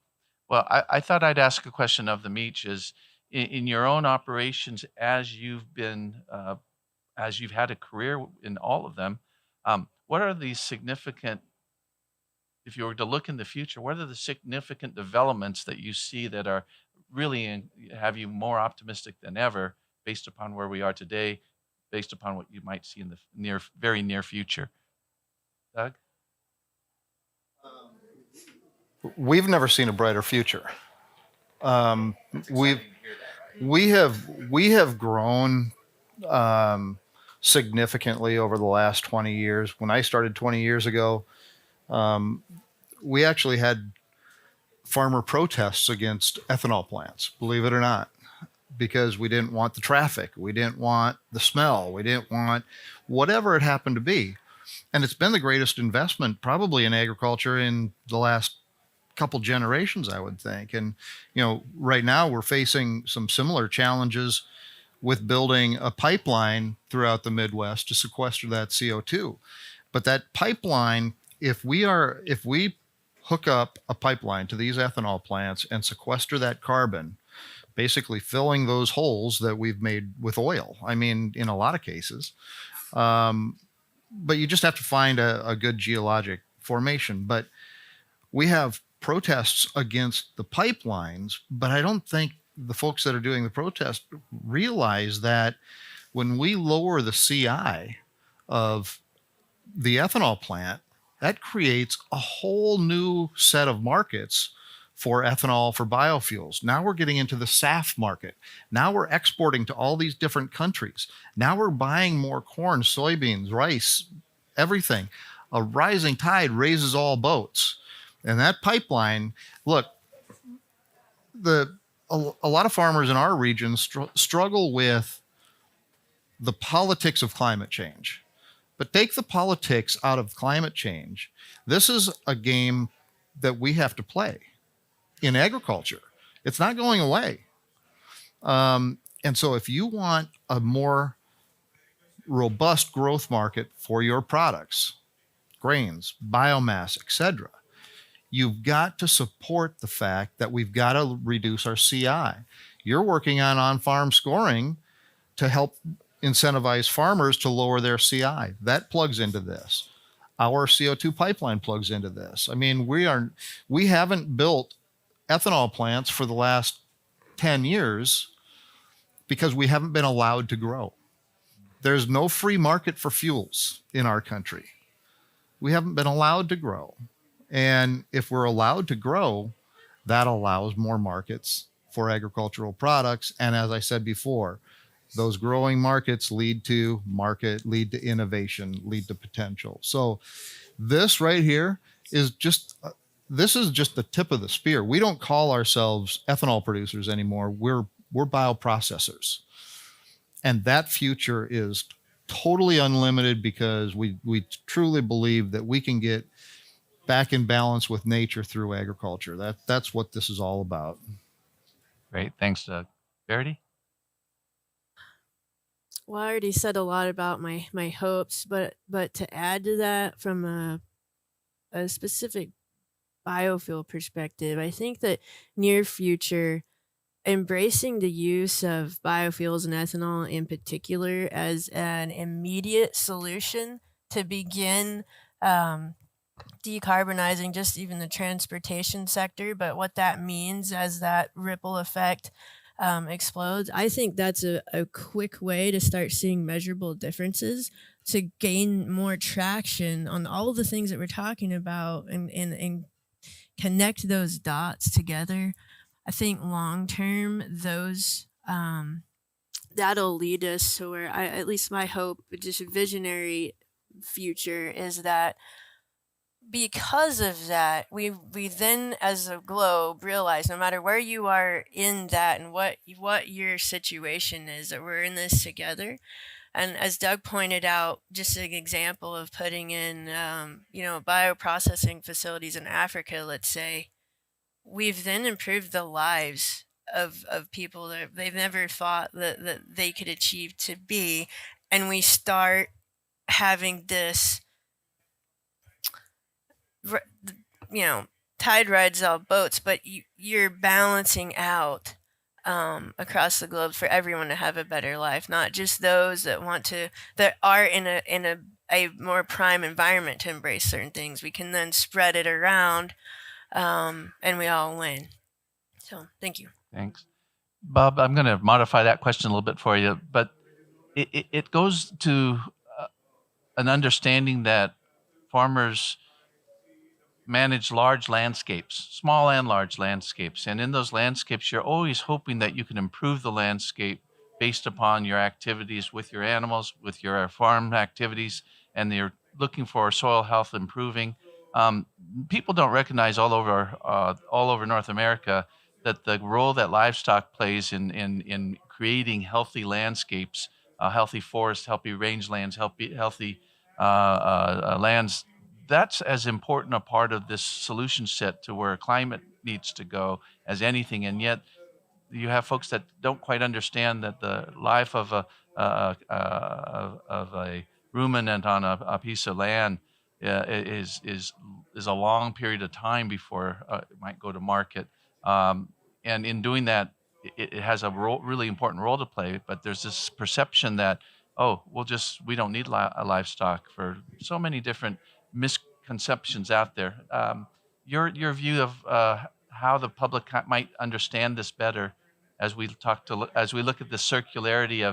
Well, I thought I'd ask a question of them each is, in your own operations, as you've had a career in all of them, what are the significant, if you were to look in the future, what are the significant developments that you see that are really have you more optimistic than ever based upon where we are today, based upon what you might see in the very near future? Doug? We've never seen a brighter future. We have grown significantly over the last 20 years. When I started 20 years ago, we actually had farmer protests against ethanol plants, believe it or not, because we didn't want the traffic, we didn't want the smell, we didn't want whatever it happened to be. And it's been the greatest investment probably in agriculture in the last couple generations, I would think. And, right now we're facing some similar challenges with building a pipeline throughout the Midwest to sequester that CO2. But that pipeline, if we hook up a pipeline to these ethanol plants and sequester that carbon, basically filling those holes that we've made with oil, I mean, in a lot of cases, but you just have to find a good geologic formation. But we have protests against the pipelines, but I don't think the folks that are doing the protest realize that when we lower the CI of the ethanol plant, that creates a whole new set of markets for ethanol, for biofuels. Now we're getting into the SAF market. Now we're exporting to all these different countries. Now we're buying more corn, soybeans, rice, everything. A rising tide raises all boats. And that pipeline, look, a lot of farmers in our region struggle with the politics of climate change. But take the politics out of climate change. This is a game that we have to play in agriculture. It's not going away. And so if you want a more robust growth market for your products, grains, biomass, etc., you've got to support the fact that we've got to reduce our CI. You're working on-farm scoring to help incentivize farmers to lower their CI. That plugs into this. Our CO2 pipeline plugs into this. I mean, we haven't built ethanol plants for the last 10 years because we haven't been allowed to grow. There's no free market for fuels in our country. We haven't been allowed to grow. And if we're allowed to grow, that allows more markets for agricultural products. And as I said before, those growing markets lead to innovation, lead to potential. So this right here is just the tip of the spear. We don't call ourselves ethanol producers anymore. We're bioprocessors. And that future is totally unlimited because we truly believe that we can get back in balance with nature through agriculture. That's what this is all about. Great. Thanks, Doug. Verity? Well, I already said a lot about my hopes, but to add to that from a specific biofuel perspective, I think that near future, embracing the use of biofuels and ethanol in particular as an immediate solution to begin decarbonizing just even the transportation sector, but what that means as that ripple effect explodes, I think that's a quick way to start seeing measurable differences, to gain more traction on all of the things that we're talking about and connect those dots together. I think long term, those that'll lead us to where at least my hope, just a visionary future, is that because of that, we then as a globe realize no matter where you are in that and what your situation is, that we're in this together. And as Doug pointed out, just an example of putting in, bioprocessing facilities in Africa, let's say, we've then improved the lives of people that they've never thought that they could achieve to be. And we start having this, you know, tide rides all boats, but you're balancing out across the globe for everyone to have a better life, not just those that are in a more prime environment to embrace certain things. We can then spread it around, and we all win. So, thank you. Thanks. Bob, I'm going to modify that question a little bit for you, but it goes to an understanding that farmers manage large landscapes, small and large landscapes. And in those landscapes, you're always hoping that you can improve the landscape based upon your activities with your animals, with your farm activities, and you're looking for soil health improving. People don't recognize all over North America that the role that livestock plays in creating healthy landscapes, healthy forests, healthy rangelands, healthy lands. That's as important a part of this solution set to where climate needs to go as anything. And yet you have folks that don't quite understand that the life of a ruminant on a piece of land is a long period of time before it might go to market. And in doing that, it has a really important role to play. But there's this perception that, oh, we don't need livestock for so many different misconceptions out there. Your view of how the public might understand this better as we look at the circularity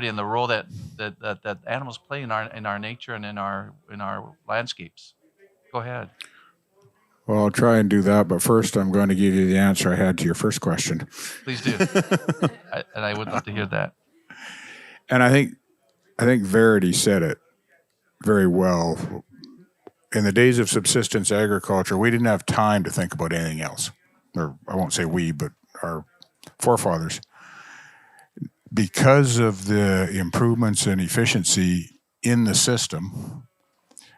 and the role that animals play in our nature and in our landscapes. Go ahead. Well, I'll try and do that, but first I'm going to give you the answer I had to your first question. Please do. I would love to hear that. And I think Verity said it very well. In the days of subsistence agriculture, we didn't have time to think about anything else. Or I won't say we, but our forefathers. Because of the improvements in efficiency in the system,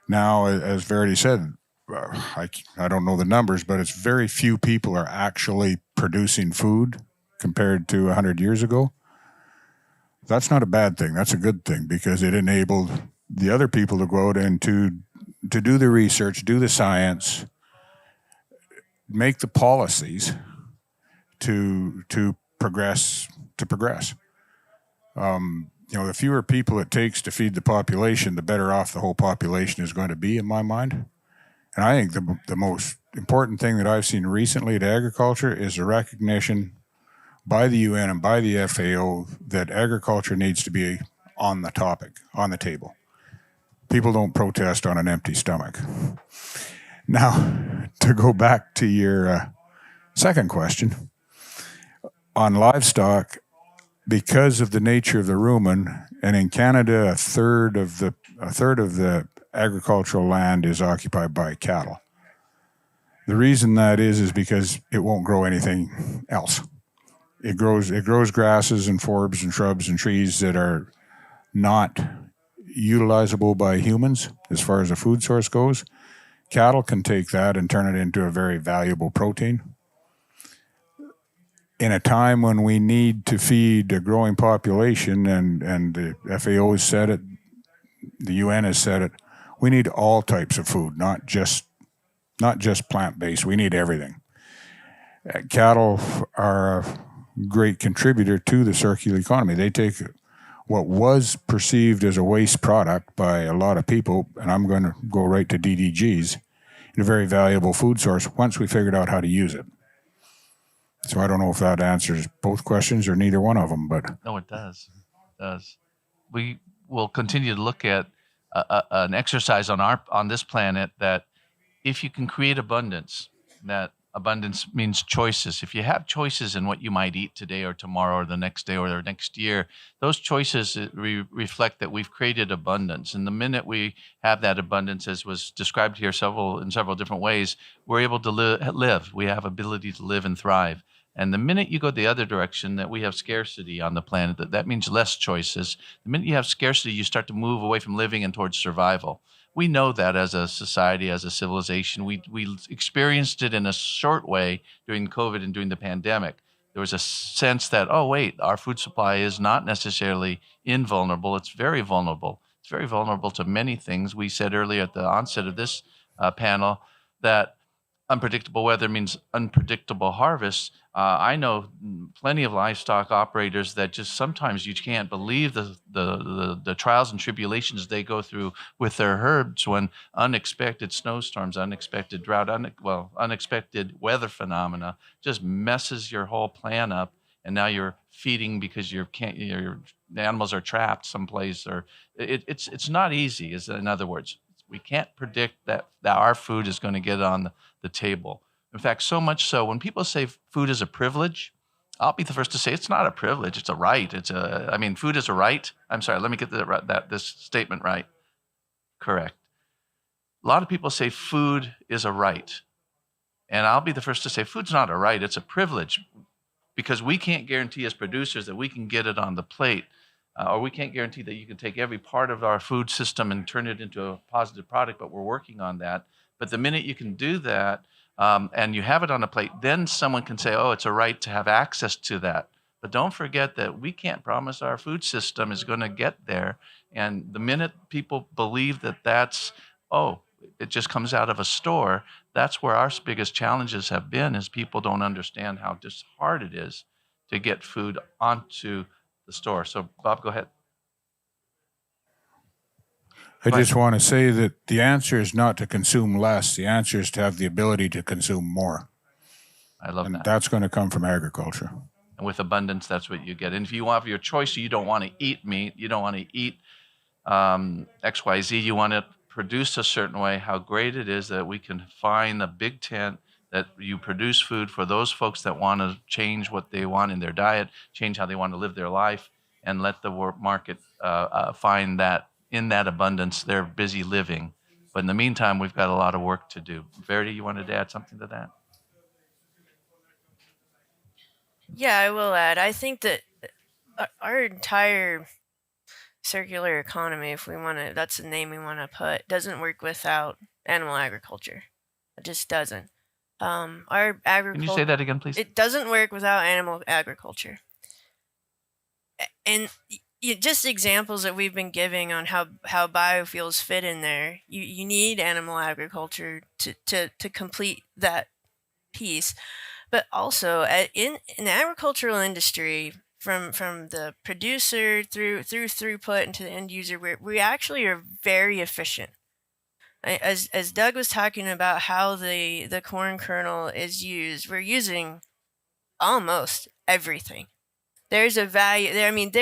now, as Verity said, I don't know the numbers, but it's very few people are actually producing food compared to 100 years ago. That's not a bad thing. That's a good thing because it enabled the other people to go out and to do the research, do the science, make the policies to progress. The fewer people it takes to feed the population, the better off the whole population is going to be, in my mind. And I think the most important thing that I've seen recently to agriculture is the recognition by the UN and by the FAO that agriculture needs to be on the table. People don't protest on an empty stomach. Now, to go back to your second question, on livestock, because of the nature of the rumen, and in Canada, a third of the agricultural land is occupied by cattle. The reason that is because it won't grow anything else. It grows grasses and forbs and shrubs and trees that are not utilizable by humans as far as a food source goes. Cattle can take that and turn it into a very valuable protein. In a time when we need to feed a growing population, and the FAO has said it, the UN has said it, we need all types of food, not just plant-based. We need everything. Cattle are a great contributor to the circular economy. They take what was perceived as a waste product by a lot of people, and I'm going to go right to DDGs, in a very valuable food source once we figured out how to use it. So I don't know if that answers both questions or neither one of them, but No, it does. It does. We will continue to look at an exercise on this planet that if you can create abundance, that abundance means choices. If you have choices in what you might eat today or tomorrow or the next day or the next year, those choices reflect that we've created abundance. And the minute we have that abundance, as was described here in several different ways, we're able to live. We have ability to live and thrive. And the minute you go the other direction, that we have scarcity on the planet, that means less choices. The minute you have scarcity, you start to move away from living and towards survival. We know that as a society, as a civilization. We experienced it in a short way during COVID and during the pandemic. There was a sense that, oh, wait, our food supply is not necessarily invulnerable. It's very vulnerable. It's very vulnerable to many things. We said earlier at the onset of this panel that unpredictable weather means unpredictable harvests. I know plenty of livestock operators that just sometimes you can't believe the trials and tribulations they go through with their herds when unexpected snowstorms, unexpected drought, unexpected weather phenomena just messes your whole plan up. And now you're feeding because your animals are trapped someplace, or it's not easy. In other words, we can't predict that our food is going to get on the table. In fact, so much so, when people say food is a privilege, I'll be the first to say it's not a privilege, it's a right. Food is a right. I'm sorry, let me get this statement right. Correct. A lot of people say food is a right. And I'll be the first to say food's not a right, it's a privilege. Because we can't guarantee as producers that we can get it on the plate. Or we can't guarantee that you can take every part of our food system and turn it into a positive product, but we're working on that. But the minute you can do that and you have it on a plate, then someone can say, oh, it's a right to have access to that. But don't forget that we can't promise our food system is going to get there. And the minute people believe that it just comes out of a store, that's where our biggest challenges have been, is people don't understand how just hard it is to get food onto the store. So Bob, go ahead. I just want to say that the answer is not to consume less. The answer is to have the ability to consume more. I love And that. that's going to come from agriculture. And with abundance, that's what you get. And if you have your choice, you don't want to eat meat, you don't want to eat XYZ, you want to produce a certain way, how great it is that we can find a big tent that you produce food for those folks that want to change what they want in their diet, change how they want to live their life, and let the market find that in that abundance they're busy living. But in the meantime, we've got a lot of work to do. Verity, you wanted to add something to that? Yeah, I will add. I think that our entire circular economy, if we want to, that's the name we want to put, doesn't work without animal agriculture. It just doesn't. Our agriculture. Can you say that again, please? It doesn't work without animal agriculture. And just examples that we've been giving on how biofuels fit in there. You need animal agriculture to complete that piece. But also in the agricultural industry, from the producer through throughput into the end user, we actually are very efficient. As Doug was talking about how the corn kernel is used, we're using almost everything. There's a value there. I mean,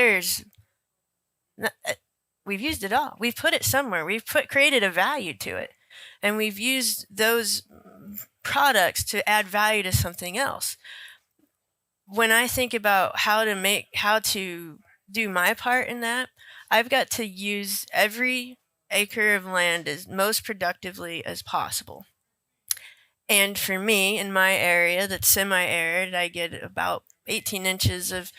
we've used it all. We've put it somewhere. We've created a value to it, and we've used those products to add value to something else. When I think about how to do my part in that, I've got to use every acre of land as most productively as possible. And for me, in my area that's semi-arid, I get about 18 inches of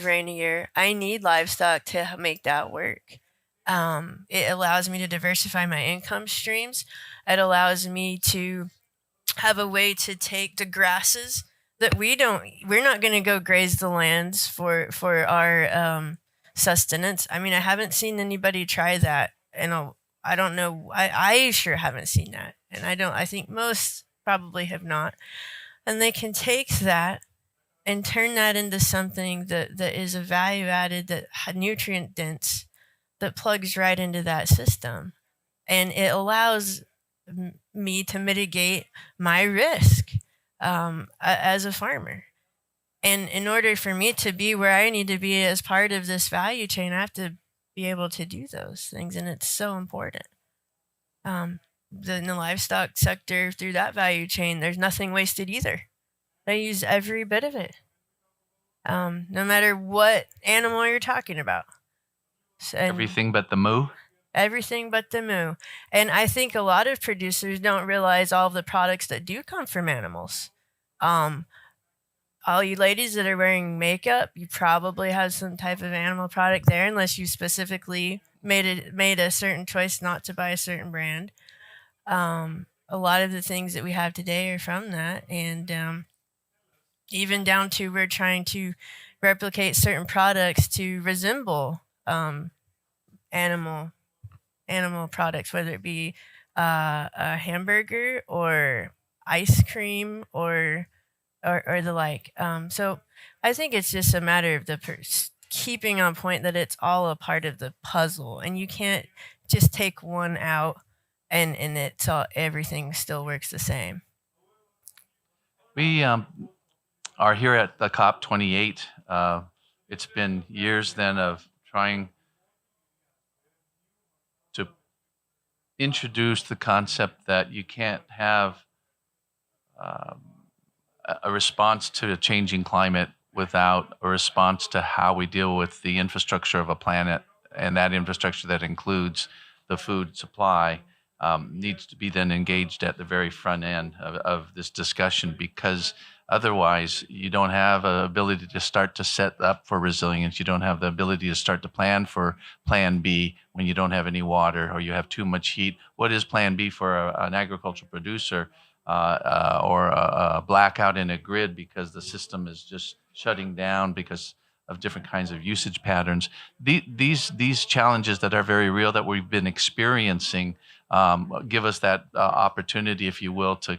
rain a year. I need livestock to make that work. It allows me to diversify my income streams. It allows me to have a way to take the grasses that we're not going to go graze the lands for our sustenance. I mean, I haven't seen anybody try that, and I don't know. I sure haven't seen that, and I think most probably have not. And they can take that and turn that into something that is a value added, that nutrient dense, that plugs right into that system, and it allows me to mitigate my risk as a farmer. And in order for me to be where I need to be as part of this value chain, I have to be able to do those things, and it's so important. in the livestock sector through that value chain, there's nothing wasted either. They use every bit of it, no matter what animal you're talking about. And Everything but the moo. everything but the moo. And I think a lot of producers don't realize all of the products that do come from animals. All you ladies that are wearing makeup, you probably have some type of animal product there, unless you specifically made a certain choice not to buy a certain brand. A lot of the things that we have today are from that, and even down to we're trying to replicate certain products to resemble animal products, whether it be a hamburger or ice cream or the like. So I think it's just a matter of keeping on point that it's all a part of the puzzle, and you can't just take one out and it's all, everything still works the same. We are here at the COP28. It's been years then of trying to introduce the concept that you can't have a response to a changing climate without a response to how we deal with the infrastructure of a planet, and that infrastructure that includes the food supply needs to be then engaged at the very front end of this discussion, because otherwise you don't have an ability to start to set up for resilience. You don't have the ability to start to plan for plan B when you don't have any water or you have too much heat. What is plan B for an agricultural producer? Or a blackout in a grid because the system is just shutting down because of different kinds of usage patterns. These challenges that are very real that we've been experiencing give us that opportunity, if you will, to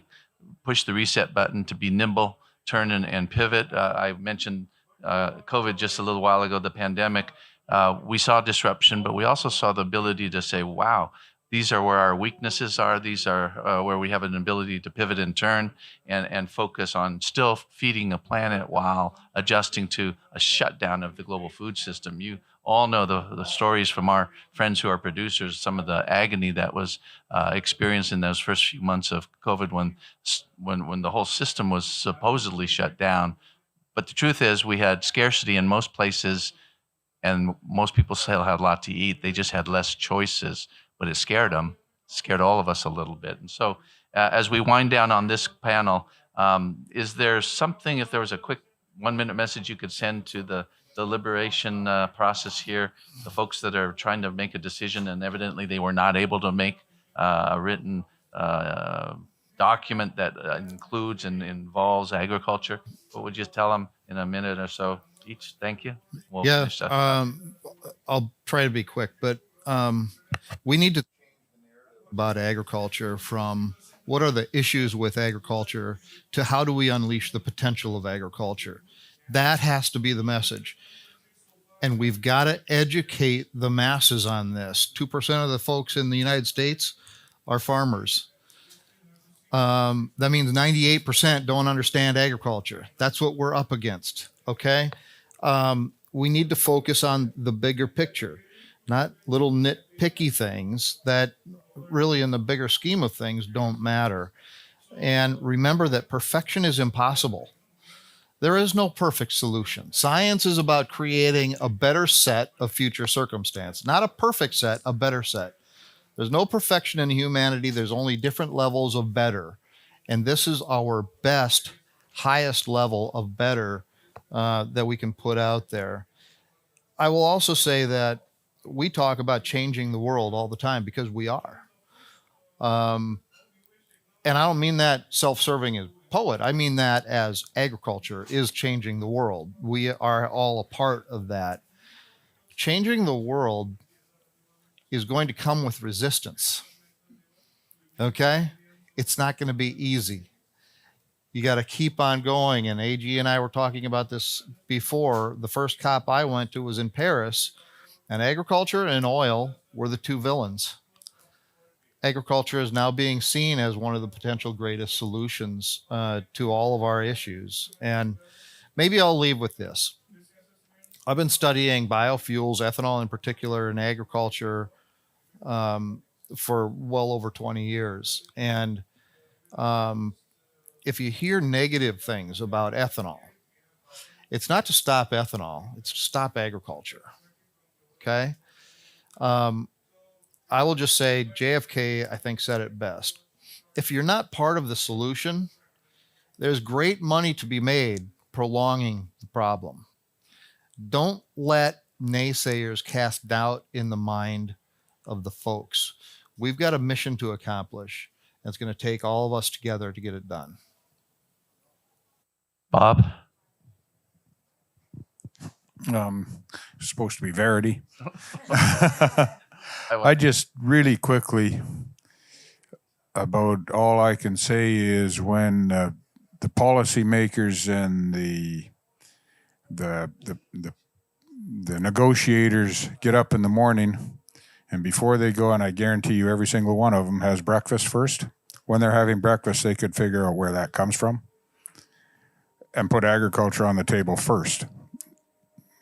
push the reset button, to be nimble, turn and pivot. I mentioned COVID just a little while ago, the pandemic. We saw disruption, but we also saw the ability to say, wow, these are where our weaknesses are. These are where we have an ability to pivot and turn and focus on still feeding a planet while adjusting to a shutdown of the global food system. You all know the stories from our friends who are producers, some of the agony that was experienced in those first few months of COVID when the whole system was supposedly shut down. But the truth is we had scarcity in most places, and most people still had a lot to eat. They just had less choices. But it scared them, scared all of us a little bit. And so as we wind down on this panel, is there something, if there was a quick 1-minute message you could send to the liberation process here, the folks that are trying to make a decision and evidently they were not able to make a written document that includes and involves agriculture? What would you tell them in a minute or so each? Thank you. We'll Yeah, finish that. I'll try to be quick, but we need to think about agriculture from what are the issues with agriculture to how do we unleash the potential of agriculture. That has to be the message. And we've got to educate the masses on this. 2% of the folks in the United States are farmers. That means 98% don't understand agriculture. That's what we're up against. Okay. We need to focus on the bigger picture, not little nitpicky things that really in the bigger scheme of things don't matter. And remember that perfection is impossible. There is no perfect solution. Science is about creating a better set of future circumstance, not a perfect set, a better set. There's no perfection in humanity. There's only different levels of better. And this is our best, highest level of better that we can put out there. I will also say that we talk about changing the world all the time because we are. And I don't mean that self-serving as poet. I mean that as agriculture is changing the world. We are all a part of that. Changing the world is going to come with resistance. Okay? It's not going to be easy. You got to keep on going. And AG and I were talking about this before. The first COP I went to was in Paris, and agriculture and oil were the two villains. Agriculture is now being seen as one of the potential greatest solutions to all of our issues. And maybe I'll leave with this. I've been studying biofuels, ethanol in particular, in agriculture for well over 20 years. And if you hear negative things about ethanol, it's not to stop ethanol, it's to stop agriculture. Okay. I will just say JFK, I think, said it best. If you're not part of the solution, there's great money to be made prolonging the problem. Don't let naysayers cast doubt in the mind of the folks. We've got a mission to accomplish, and it's going to take all of us together to get it done. Bob? Supposed to be Verity. I just really quickly, about all I can say is when the policymakers and the negotiators get up in the morning, and before they go, and I guarantee you every single one of them has breakfast first. When they're having breakfast, they could figure out where that comes from and put agriculture on the table first.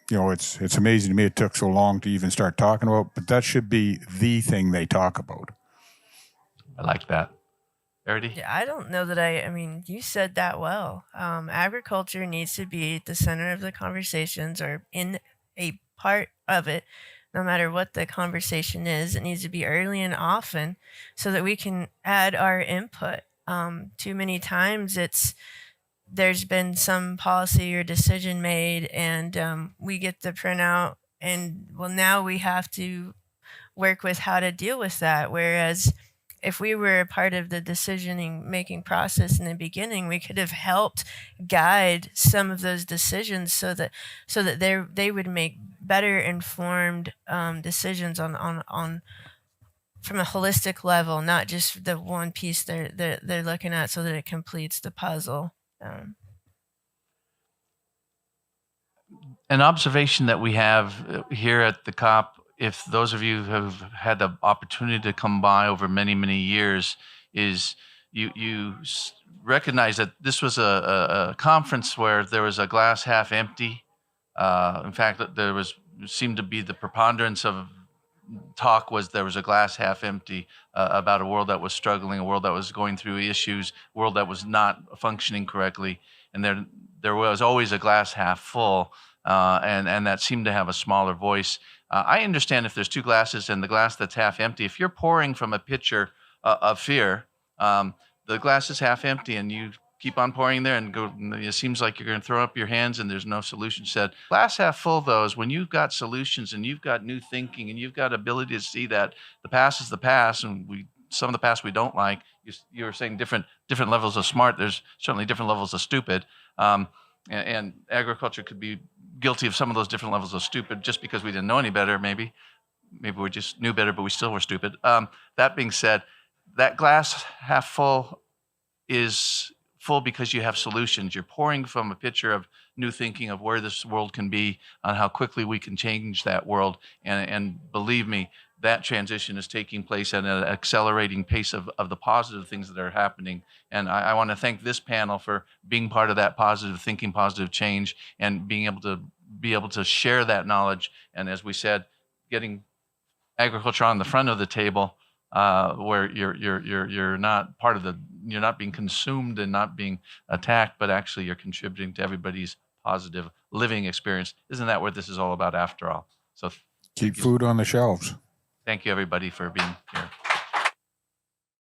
You know, it's amazing to me it took so long to even start talking about, but that should be the thing they talk about. I like that. Verity? Yeah, I don't know that I mean, you said that well. Agriculture needs to be at the center of the conversations or in a part of it, no matter what the conversation is. It needs to be early and often so that we can add our input. Too many times there's been some policy or decision made and we get the printout and well, now we have to work with how to deal with that. Whereas if we were a part of the decision making process in the beginning, we could have helped guide some of those decisions so that they would make better informed decisions on from a holistic level, not just the one piece they're looking at, so that it completes the puzzle. An observation that we have here at the COP, if those of you who have had the opportunity to come by over many, many years, is you recognize that this was a conference where there was a glass half empty. In fact, seemed to be the preponderance of talk was there was a glass half empty about a world that was struggling, a world that was going through issues, a world that was not functioning correctly, and there was always a glass half full, and that seemed to have a smaller voice. I understand if there's two glasses and the glass that's half empty, if you're pouring from a pitcher of fear, the glass is half empty and you keep on pouring there and go, it seems like you're going to throw up your hands and there's no solution set. Glass half full, though, is when you've got solutions and you've got new thinking and you've got ability to see that the past is the past, and some of the past we don't like. You were saying different levels of smart. There's certainly different levels of stupid, and agriculture could be guilty of some of those different levels of stupid just because we didn't know any better. Maybe we just knew better, but we still were stupid. That being said, that glass half full is full because you have solutions. You're pouring from a pitcher of new thinking of where this world can be, on how quickly we can change that world. And believe me, that transition is taking place at an accelerating pace of the positive things that are happening. And I want to thank this panel for being part of that positive thinking, positive change, and being able to share that knowledge. And as we said, getting agriculture on the front of the table, where you're not part of you're not being consumed and not being attacked, but actually you're contributing to everybody's positive living experience. Isn't that what this is all about after all? So keep food on the shelves. Thank you, everybody, for being here.